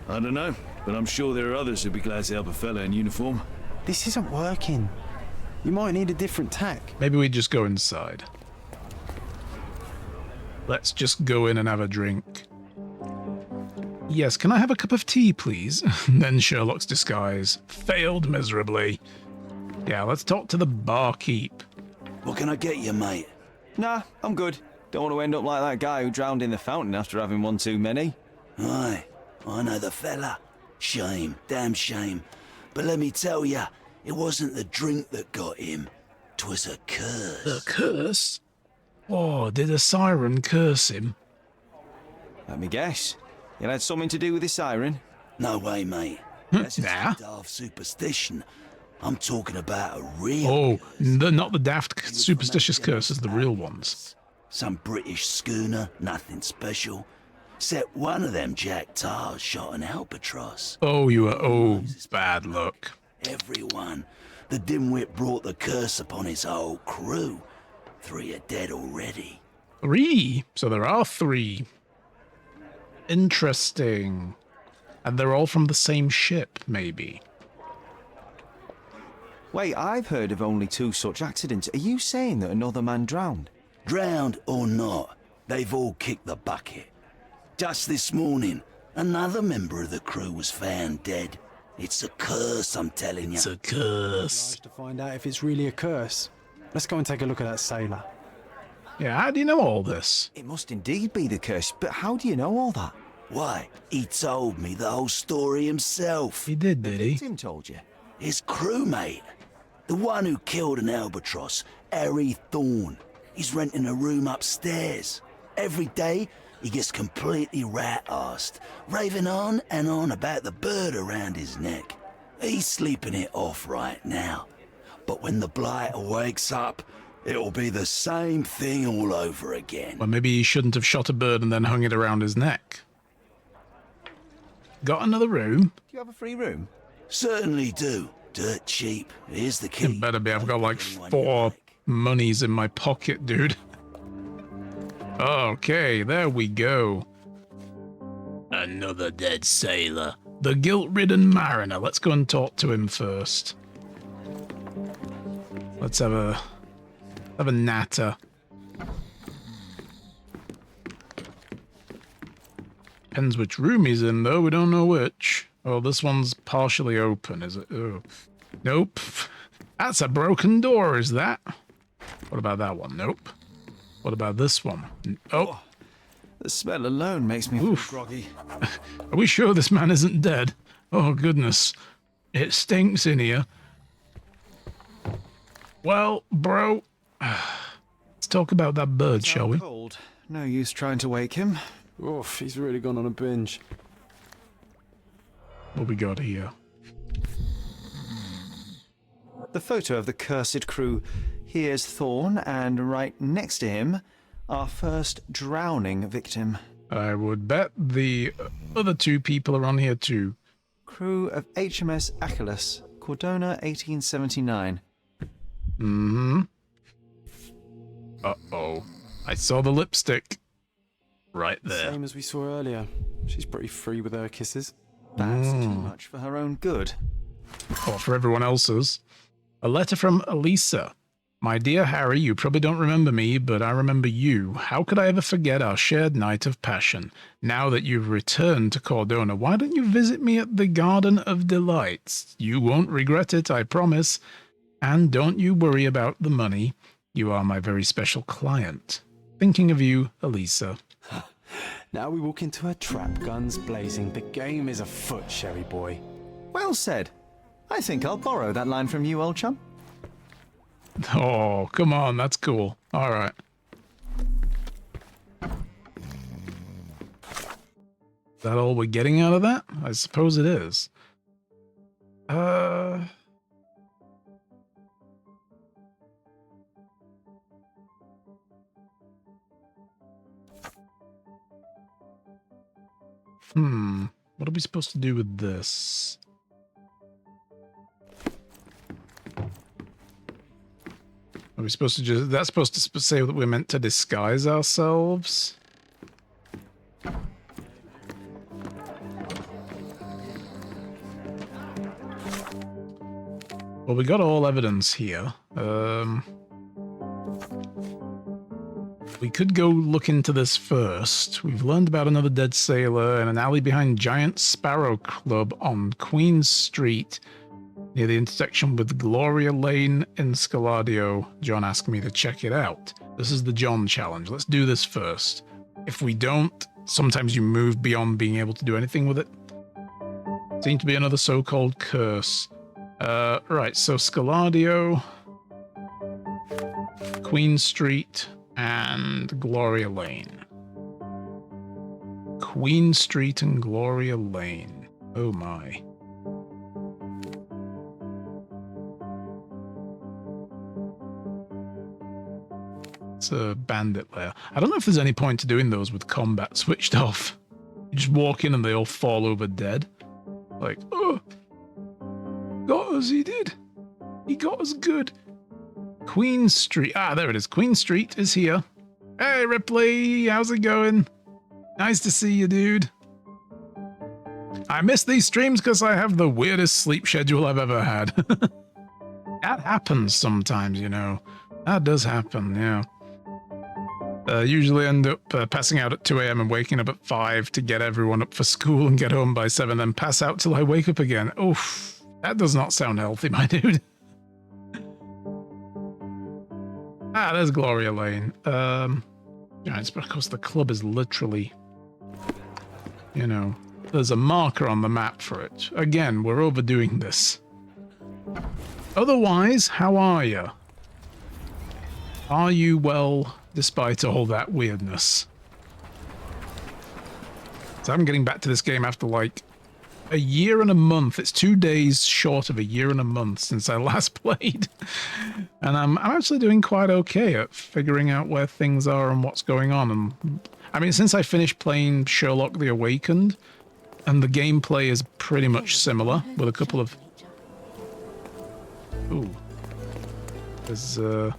I don't know, but I'm sure there are others who'd be glad to help a fella in uniform. This isn't working. You might need a different tack. Maybe we just go inside. Let's just go in and have a drink. Yes, can I have a cup of tea, please? Then Sherlock's disguise failed miserably. Yeah, let's talk to the barkeep. What can I get you, mate? Nah, I'm good. Don't want to end up like that guy who drowned in the fountain after having one too many. Aye, I know the fella. Shame, damn shame. But let me tell ya, it wasn't the drink that got him. 'Twas a curse. A curse? Oh, did a siren curse him? Let me guess. It had something to do with the siren? No way, mate. That's just Nah. a daft superstition. I'm talking about a real Oh, curse. not the daft superstitious curses, the real ones. Some British schooner, nothing special. Except one of them Jack Tars shot an albatross. Oh, bad luck. Everyone. The dimwit brought the curse upon his whole crew. 3 are dead already. 3? So there are 3. Interesting. And they're all from the same ship, maybe. Wait, I've heard of only 2 such accidents. Are you saying that another man drowned? Drowned or not, they've all kicked the bucket. Just this morning, another member of the crew was found dead. It's a curse, I'm telling you. It's a curse. To find out if it's really a curse. Let's go and take a look at that sailor. Yeah, how do you know all this? It must indeed be the curse, but how do you know all that? Why, he told me the whole story himself. He did he? Tim told you. His crewmate. The one who killed an albatross, Harry Thorne. He's renting a room upstairs. Every day, he gets completely rat-arsed, raving on and on about the bird around his neck. He's sleeping it off right now. But when the blighter wakes up, it'll be the same thing all over again. Well, maybe he shouldn't have shot a bird and then hung it around his neck. Got another room? Do you have a free room? Certainly do. Dirt cheap. Here's the key. It better be. I've got like 4 monies in my pocket, dude. Okay, there we go. Another dead sailor. The guilt-ridden mariner. Let's go and talk to him first. Let's have a natter. Depends which room he's in, though. We don't know which. Oh, this one's partially open, is it? Oh. Nope. That's a broken door, is that? What about that one? Nope. What about this one? Oh. The smell alone makes me feel groggy. Are we sure this man isn't dead? Oh, goodness. It stinks in here. Well, bro, let's talk about that bird, shall we? Cold. No use trying to wake him. Oof, he's really gone on a binge. What we got here? The photo of the cursed crew. Here's Thorn, and right next to him, our first drowning victim. I would bet the other two people are on here too. Crew of HMS Achilles, Cordona, 1879. Mm-hmm. Uh-oh. I saw the lipstick. Right there. Same as we saw earlier. She's pretty free with her kisses. That's too much for her own good. Or for everyone else's. A letter from Elisa. My dear Harry, you probably don't remember me, but I remember you. How could I ever forget our shared night of passion? Now that you've returned to Cordona, why don't you visit me at the Garden of Delights? You won't regret it, I promise. And don't you worry about the money. You are my very special client. Thinking of you, Elisa. Now we walk into a trap, guns blazing. The game is afoot, Sherry boy. Well said. I think I'll borrow that line from you, old chum. Oh, come on, that's cool. All right. Is that all we're getting out of that? I suppose it is. What are we supposed to do with this? Are we supposed to just... That's supposed to say that we're meant to disguise ourselves? Well, we got all evidence here. We could go look into this first. We've learned about another dead sailor in an alley behind Giant Sparrow Club on Queen Street, near the intersection with Gloria Lane in Scaladio. John asked me to check it out. This is the John challenge. Let's do this first. If we don't, sometimes you move beyond being able to do anything with it. Seems to be another so-called curse. Right, so Scaladio, Queen Street, and Gloria Lane. Queen Street and Gloria Lane. Oh my. It's a bandit lair. I don't know if there's any point to doing those with combat switched off. You just walk in and they all fall over dead. Like, oh, got us, he did. He got us good. Queen Street. Ah, there it is. Queen Street is here. Hey, Ripley. How's it going? Nice to see you, dude. I miss these streams because I have the weirdest sleep schedule I've ever had. That happens sometimes, you know. That does happen, yeah. Usually end up passing out at 2 a.m. and waking up at 5 to get everyone up for school and get home by 7, then pass out till I wake up again. Oof. That does not sound healthy, my dude. Ah, there's Gloria Lane. Yeah, it's because the club is literally, you know, there's a marker on the map for it. Again, we're overdoing this. Otherwise, how are you? Are you well, despite all that weirdness? So I'm getting back to this game after like a year and a month. It's 2 days short of a year and a month since I last played. And I'm actually doing quite okay at figuring out where things are and what's going on. And I mean, since I finished playing Sherlock the Awakened, and the gameplay is pretty much similar, with a couple of... Ooh. There's, there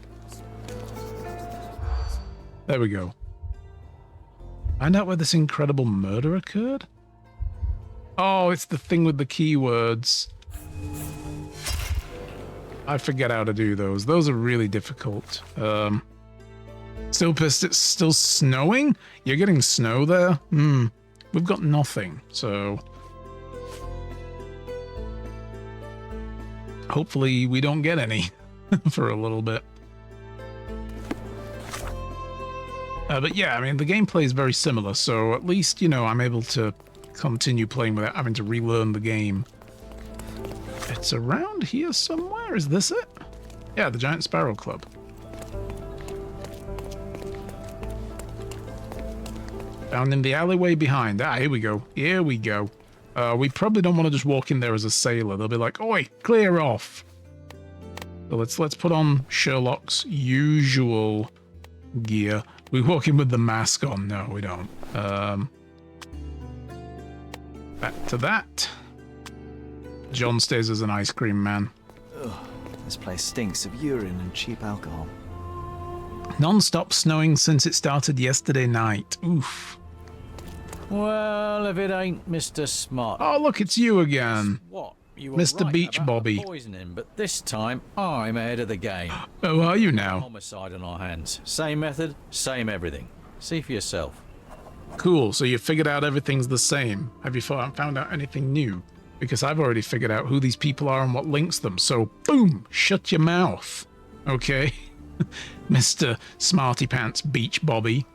we go. Find out where this incredible murder occurred? Oh, it's the thing with the keywords. I forget how to do those. Those are really difficult. Still pissed it's still snowing? You're getting snow there? We've got nothing, so... hopefully we don't get any for a little bit. But yeah, I mean, the gameplay is very similar, so at least, you know, I'm able to continue playing without having to relearn the game. It's around here somewhere. Is this it? Yeah, the Giant Sparrow Club. Down in the alleyway behind. Ah, here we go. Here we go. We probably don't want to just walk in there as a sailor. They'll be like, "Oi, clear off." So let's put on Sherlock's usual gear. We walk in with the mask on. No, we don't. Back to that. John stays as an ice cream man. Ugh, this place stinks of urine and cheap alcohol. Non-stop snowing since it started yesterday night. Oof. Well, if it ain't Mr. Smart. Oh, look, it's you again. What? You were Mr. right Beach about Bobby. the poisoning, but this time I'm ahead of the game. Oh, are you now? Homicide on our hands. Same method, same everything. See for yourself. Cool, so you figured out everything's the same. Have you found out anything new? Because I've already figured out who these people are and what links them, so boom, shut your mouth. Okay? Mr. Smarty Pants Beach Bobby.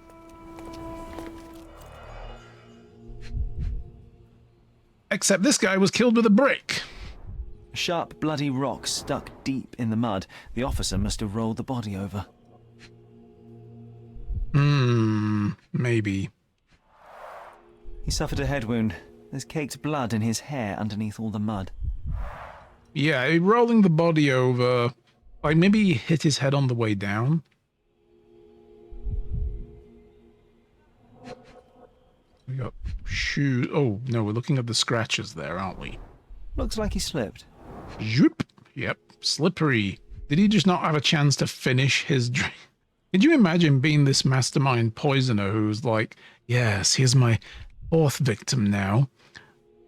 Except this guy was killed with a brick. A sharp, bloody rock stuck deep in the mud. The officer must have rolled the body over. Maybe. He suffered a head wound. There's caked blood in his hair underneath all the mud. Yeah, rolling the body over. Like, maybe he hit his head on the way down. We got shoes. Oh, no, we're looking at the scratches there, aren't we? Looks like he slipped. Zoop. Yep, slippery. Did he just not have a chance to finish his drink? Could you imagine being this mastermind poisoner who's like, yes, here's my 4th victim now.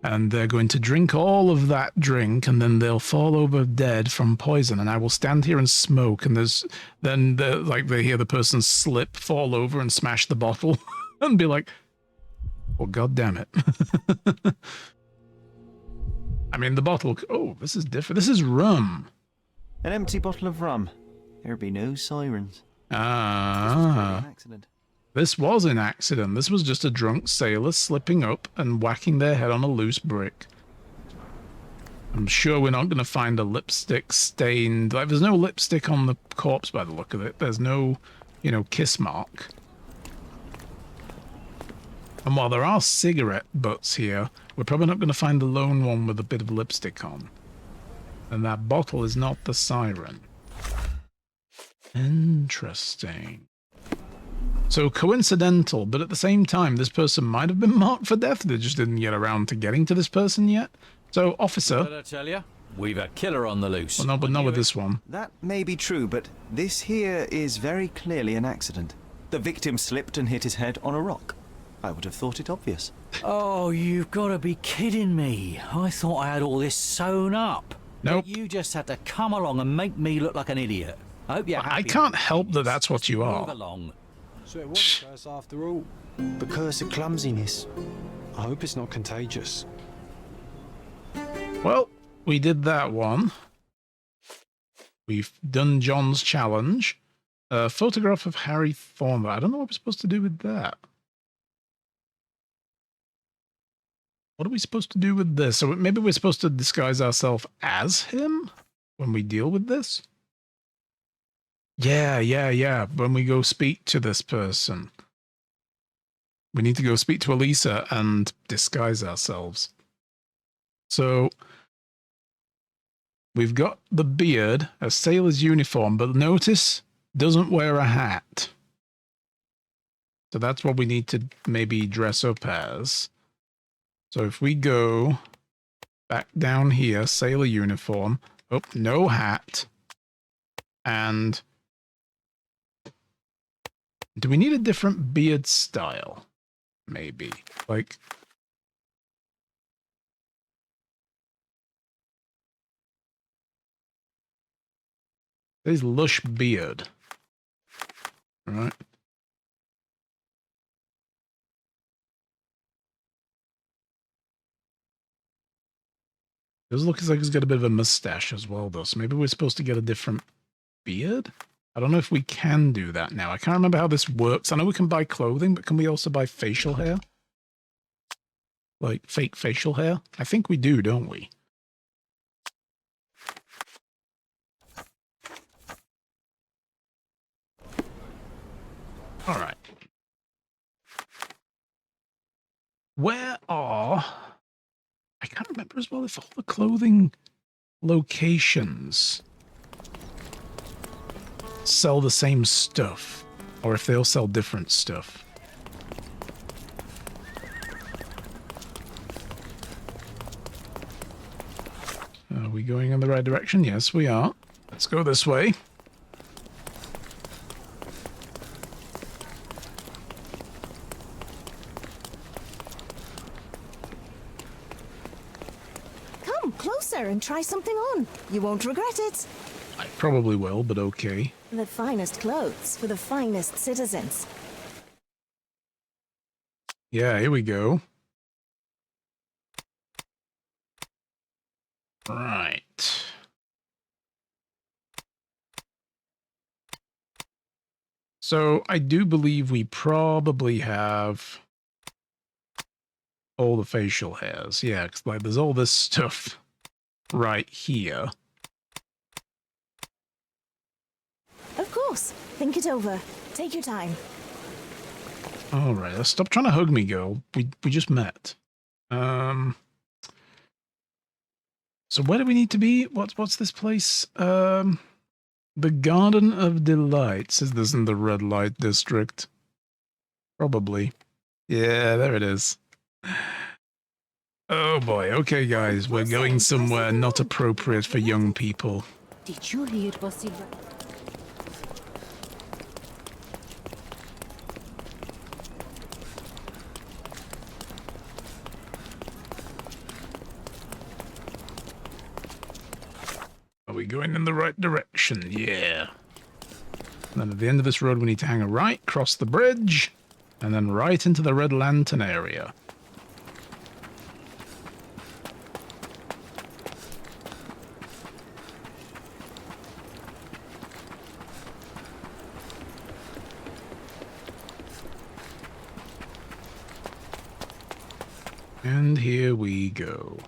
And they're going to drink all of that drink, and then they'll fall over dead from poison, and I will stand here and smoke, and then they hear the person slip, fall over, and smash the bottle, and be like, oh, God damn it. I mean, the bottle... Oh, this is different. This is rum. An empty bottle of rum. There'd be no sirens. Ah. This was an accident. This was just a drunk sailor slipping up and whacking their head on a loose brick. I'm sure we're not going to find a lipstick stained... Like, there's no lipstick on the corpse by the look of it. There's no, you know, kiss mark. And while there are cigarette butts here, we're probably not going to find the lone one with a bit of lipstick on. And that bottle is not the siren. Interesting. So coincidental, but at the same time, this person might have been marked for death. They just didn't get around to getting to this person yet. So, officer... Did I tell you? We've a killer on the loose. Well, no, but not with this one. That may be true, but this here is very clearly an accident. The victim slipped and hit his head on a rock. I would have thought it obvious. Oh, you've got to be kidding me. I thought I had all this sewn up. Nope. But you just had to come along and make me look like an idiot. I hope you're happy. I can't help that that's what you are. Move along. So it was a curse after all. The curse of clumsiness. I hope it's not contagious. Well, we did that one. We've done John's challenge. A photograph of Harry Thornley. I don't know what we're supposed to do with that. What are we supposed to do with this? So maybe we're supposed to disguise ourselves as him when we deal with this? Yeah. When we go speak to this person. We need to go speak to Elisa and disguise ourselves. So we've got the beard, a sailor's uniform, but notice, doesn't wear a hat. So that's what we need to maybe dress up as. So if we go back down here, sailor uniform, oh, no hat, and do we need a different beard style? Maybe. Like, There's lush beard. All right. Does look like he's got a bit of a mustache as well, though. So maybe we're supposed to get a different beard? I don't know if we can do that now. I can't remember how this works. I know we can buy clothing, but can we also buy facial hair? Like fake facial hair? I think we do, don't we? All right. Where are... I can't remember as well if all the clothing locations sell the same stuff, or if they all sell different stuff. Are we going in the right direction? Yes, we are. Let's go this way. Come closer and try something on. You won't regret it. I probably will, but okay. The finest clothes for the finest citizens. Yeah, here we go. Right. So I do believe we probably have all the facial hairs. Yeah, 'cause like there's all this stuff right here. Of course. Think it over. Take your time. All right, let's stop trying to hug me, girl. We just met. So where do we need to be? What's this place? The Garden of Delights. Is this in the red light district? Probably. Yeah, there it is. Oh boy. Okay, guys, we're going somewhere not appropriate for young people. Did you hear Basilio? Are we going in the right direction? Yeah. And then at the end of this road, we need to hang a right, cross the bridge, and then right into the Red Lantern area. And here we go.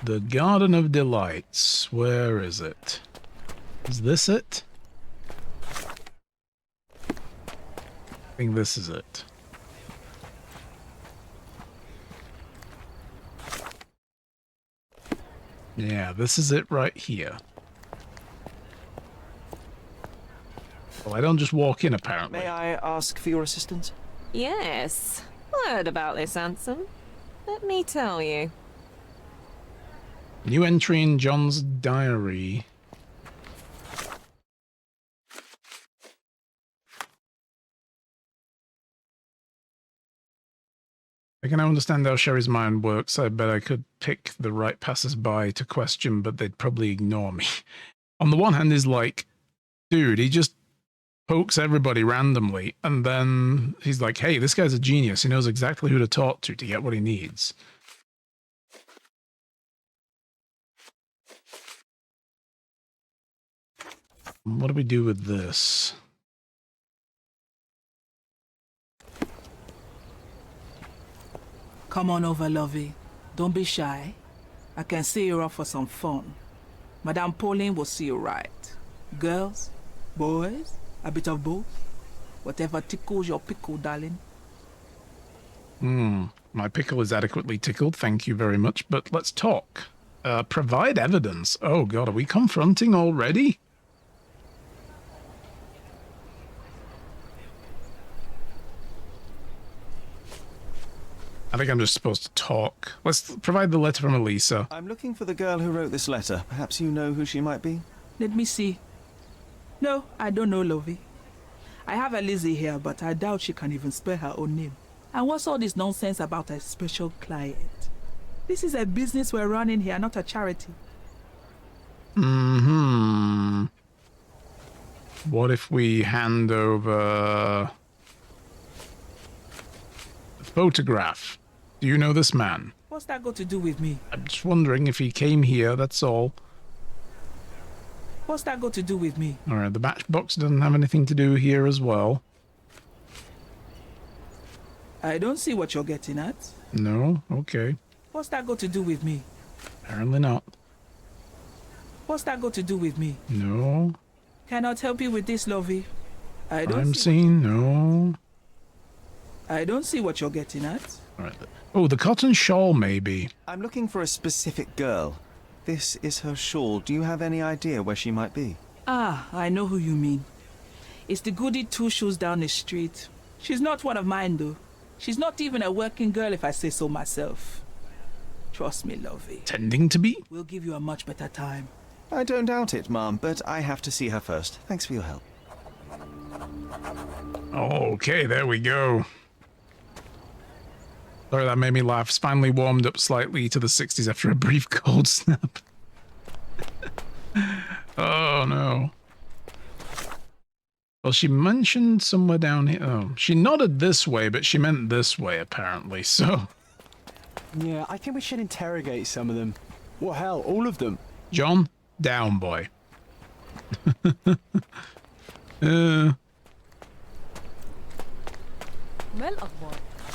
The Garden of Delights. Where is it? Is this it? I think this is it. Yeah, this is it right here. Well, I don't just walk in, apparently. May I ask for your assistance? Yes. Heard about this, Anson. Let me tell you. New entry in John's diary. I can understand how Sherry's mind works. I bet I could pick the right passers-by to question, but they'd probably ignore me. On the one hand, he's like, dude, he just pokes everybody randomly, and then he's like, hey, this guy's a genius. He knows exactly who to talk to get what he needs. What do we do with this? Come on over, lovey. Don't be shy. I can see you're up for some fun. Madame Pauline will see you right. Girls, boys, a bit of both. Whatever tickles your pickle, darling. My pickle is adequately tickled, thank you very much, but let's talk. Provide evidence. Oh god, are we confronting already? I think I'm just supposed to talk. Let's provide the letter from Elisa. I'm looking for the girl who wrote this letter. Perhaps you know who she might be? Let me see. No, I don't know, lovey. I have Elise here, but I doubt she can even spell her own name. And what's all this nonsense about a special client? This is a business we're running here, not a charity. What if we hand over the photograph? Do you know this man? What's that got to do with me? I'm just wondering if he came here, that's all. What's that got to do with me? Alright, the matchbox doesn't have anything to do here as well. I don't see what you're getting at. No? Okay. What's that got to do with me? Apparently not. What's that got to do with me? No. Cannot help you with this, lovey. I'm seeing no. I don't see what you're getting at. Alright. Oh, the cotton shawl, maybe. I'm looking for a specific girl. This is her shawl. Do you have any idea where she might be? Ah, I know who you mean. It's the goody two shoes down the street. She's not one of mine, though. She's not even a working girl, if I say so myself. Trust me, lovey. Tending to be? We'll give you a much better time. I don't doubt it, Mom, but I have to see her first. Thanks for your help. Okay, there we go. Sorry, that made me laugh. It's finally warmed up slightly to the 60s after a brief cold snap. Oh, no. Well, she mentioned somewhere down here. Oh, she nodded this way, but she meant this way, apparently, so... Yeah, I think we should interrogate some of them. Well, hell, all of them. John, down, boy.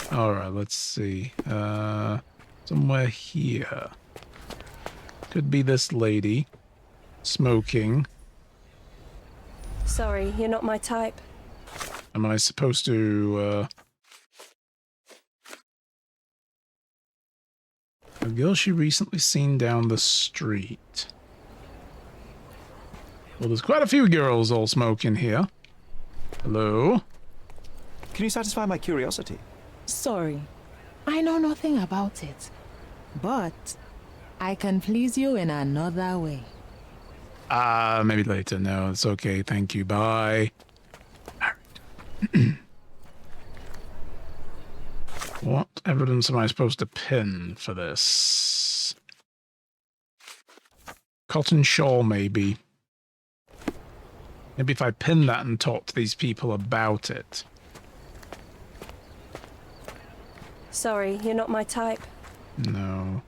Alright, let's see. Somewhere here. Could be this lady. Smoking. Sorry, you're not my type. Am I supposed to, A girl she recently seen down the street. Well, there's quite a few girls all smoking here. Hello? Can you satisfy my curiosity? Sorry, I know nothing about it. But I can please you in another way. Maybe later. No, it's okay. Thank you. Bye. What evidence am I supposed to pin for this? Cotton shawl, maybe. Maybe if I pin that and talk to these people about it. Sorry, you're not my type. No.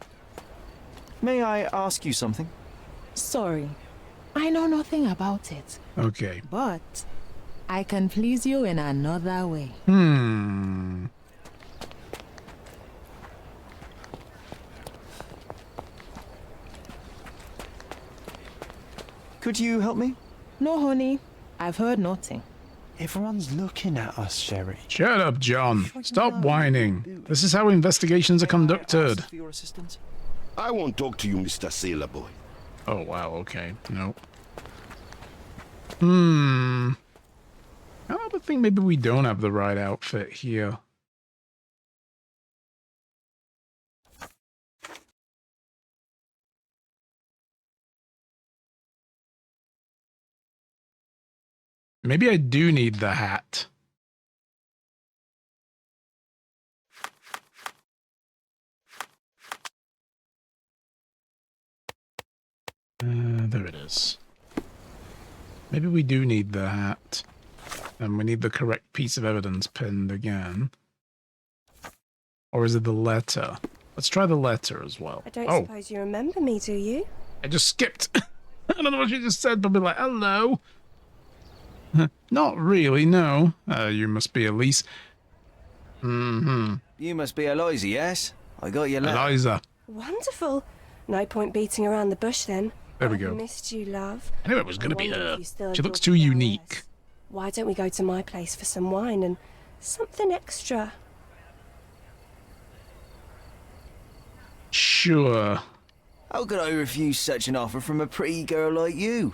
May I ask you something? Sorry, I know nothing about it. Okay. But I can please you in another way. Could you help me? No, honey. I've heard nothing. Everyone's looking at us, Sherry. Shut up, John. Stop whining. This is how investigations are conducted. For your assistance? I won't talk to you, Mr. Sailor Boy. Oh, wow, okay. No. I would think maybe we don't have the right outfit here. Maybe I do need the hat. There it is. Maybe we do need the hat. And we need the correct piece of evidence pinned again. Or is it the letter? Let's try the letter as well. I don't suppose you remember me, do you? I just skipped. I don't know what you just said, but be like, hello. Not really, no. You must be Elise. You must be Eliza, yes? I got your letter. Eliza. Wonderful. No point beating around the bush then. There we go. I missed you, love. I knew it was going to be wonder her. if you still She looks adore too flowers. unique. Why don't we go to my place for some wine and something extra? Sure. How could I refuse such an offer from a pretty girl like you?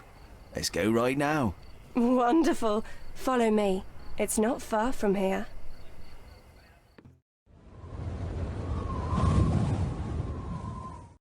Let's go right now. Wonderful. Follow me. It's not far from here.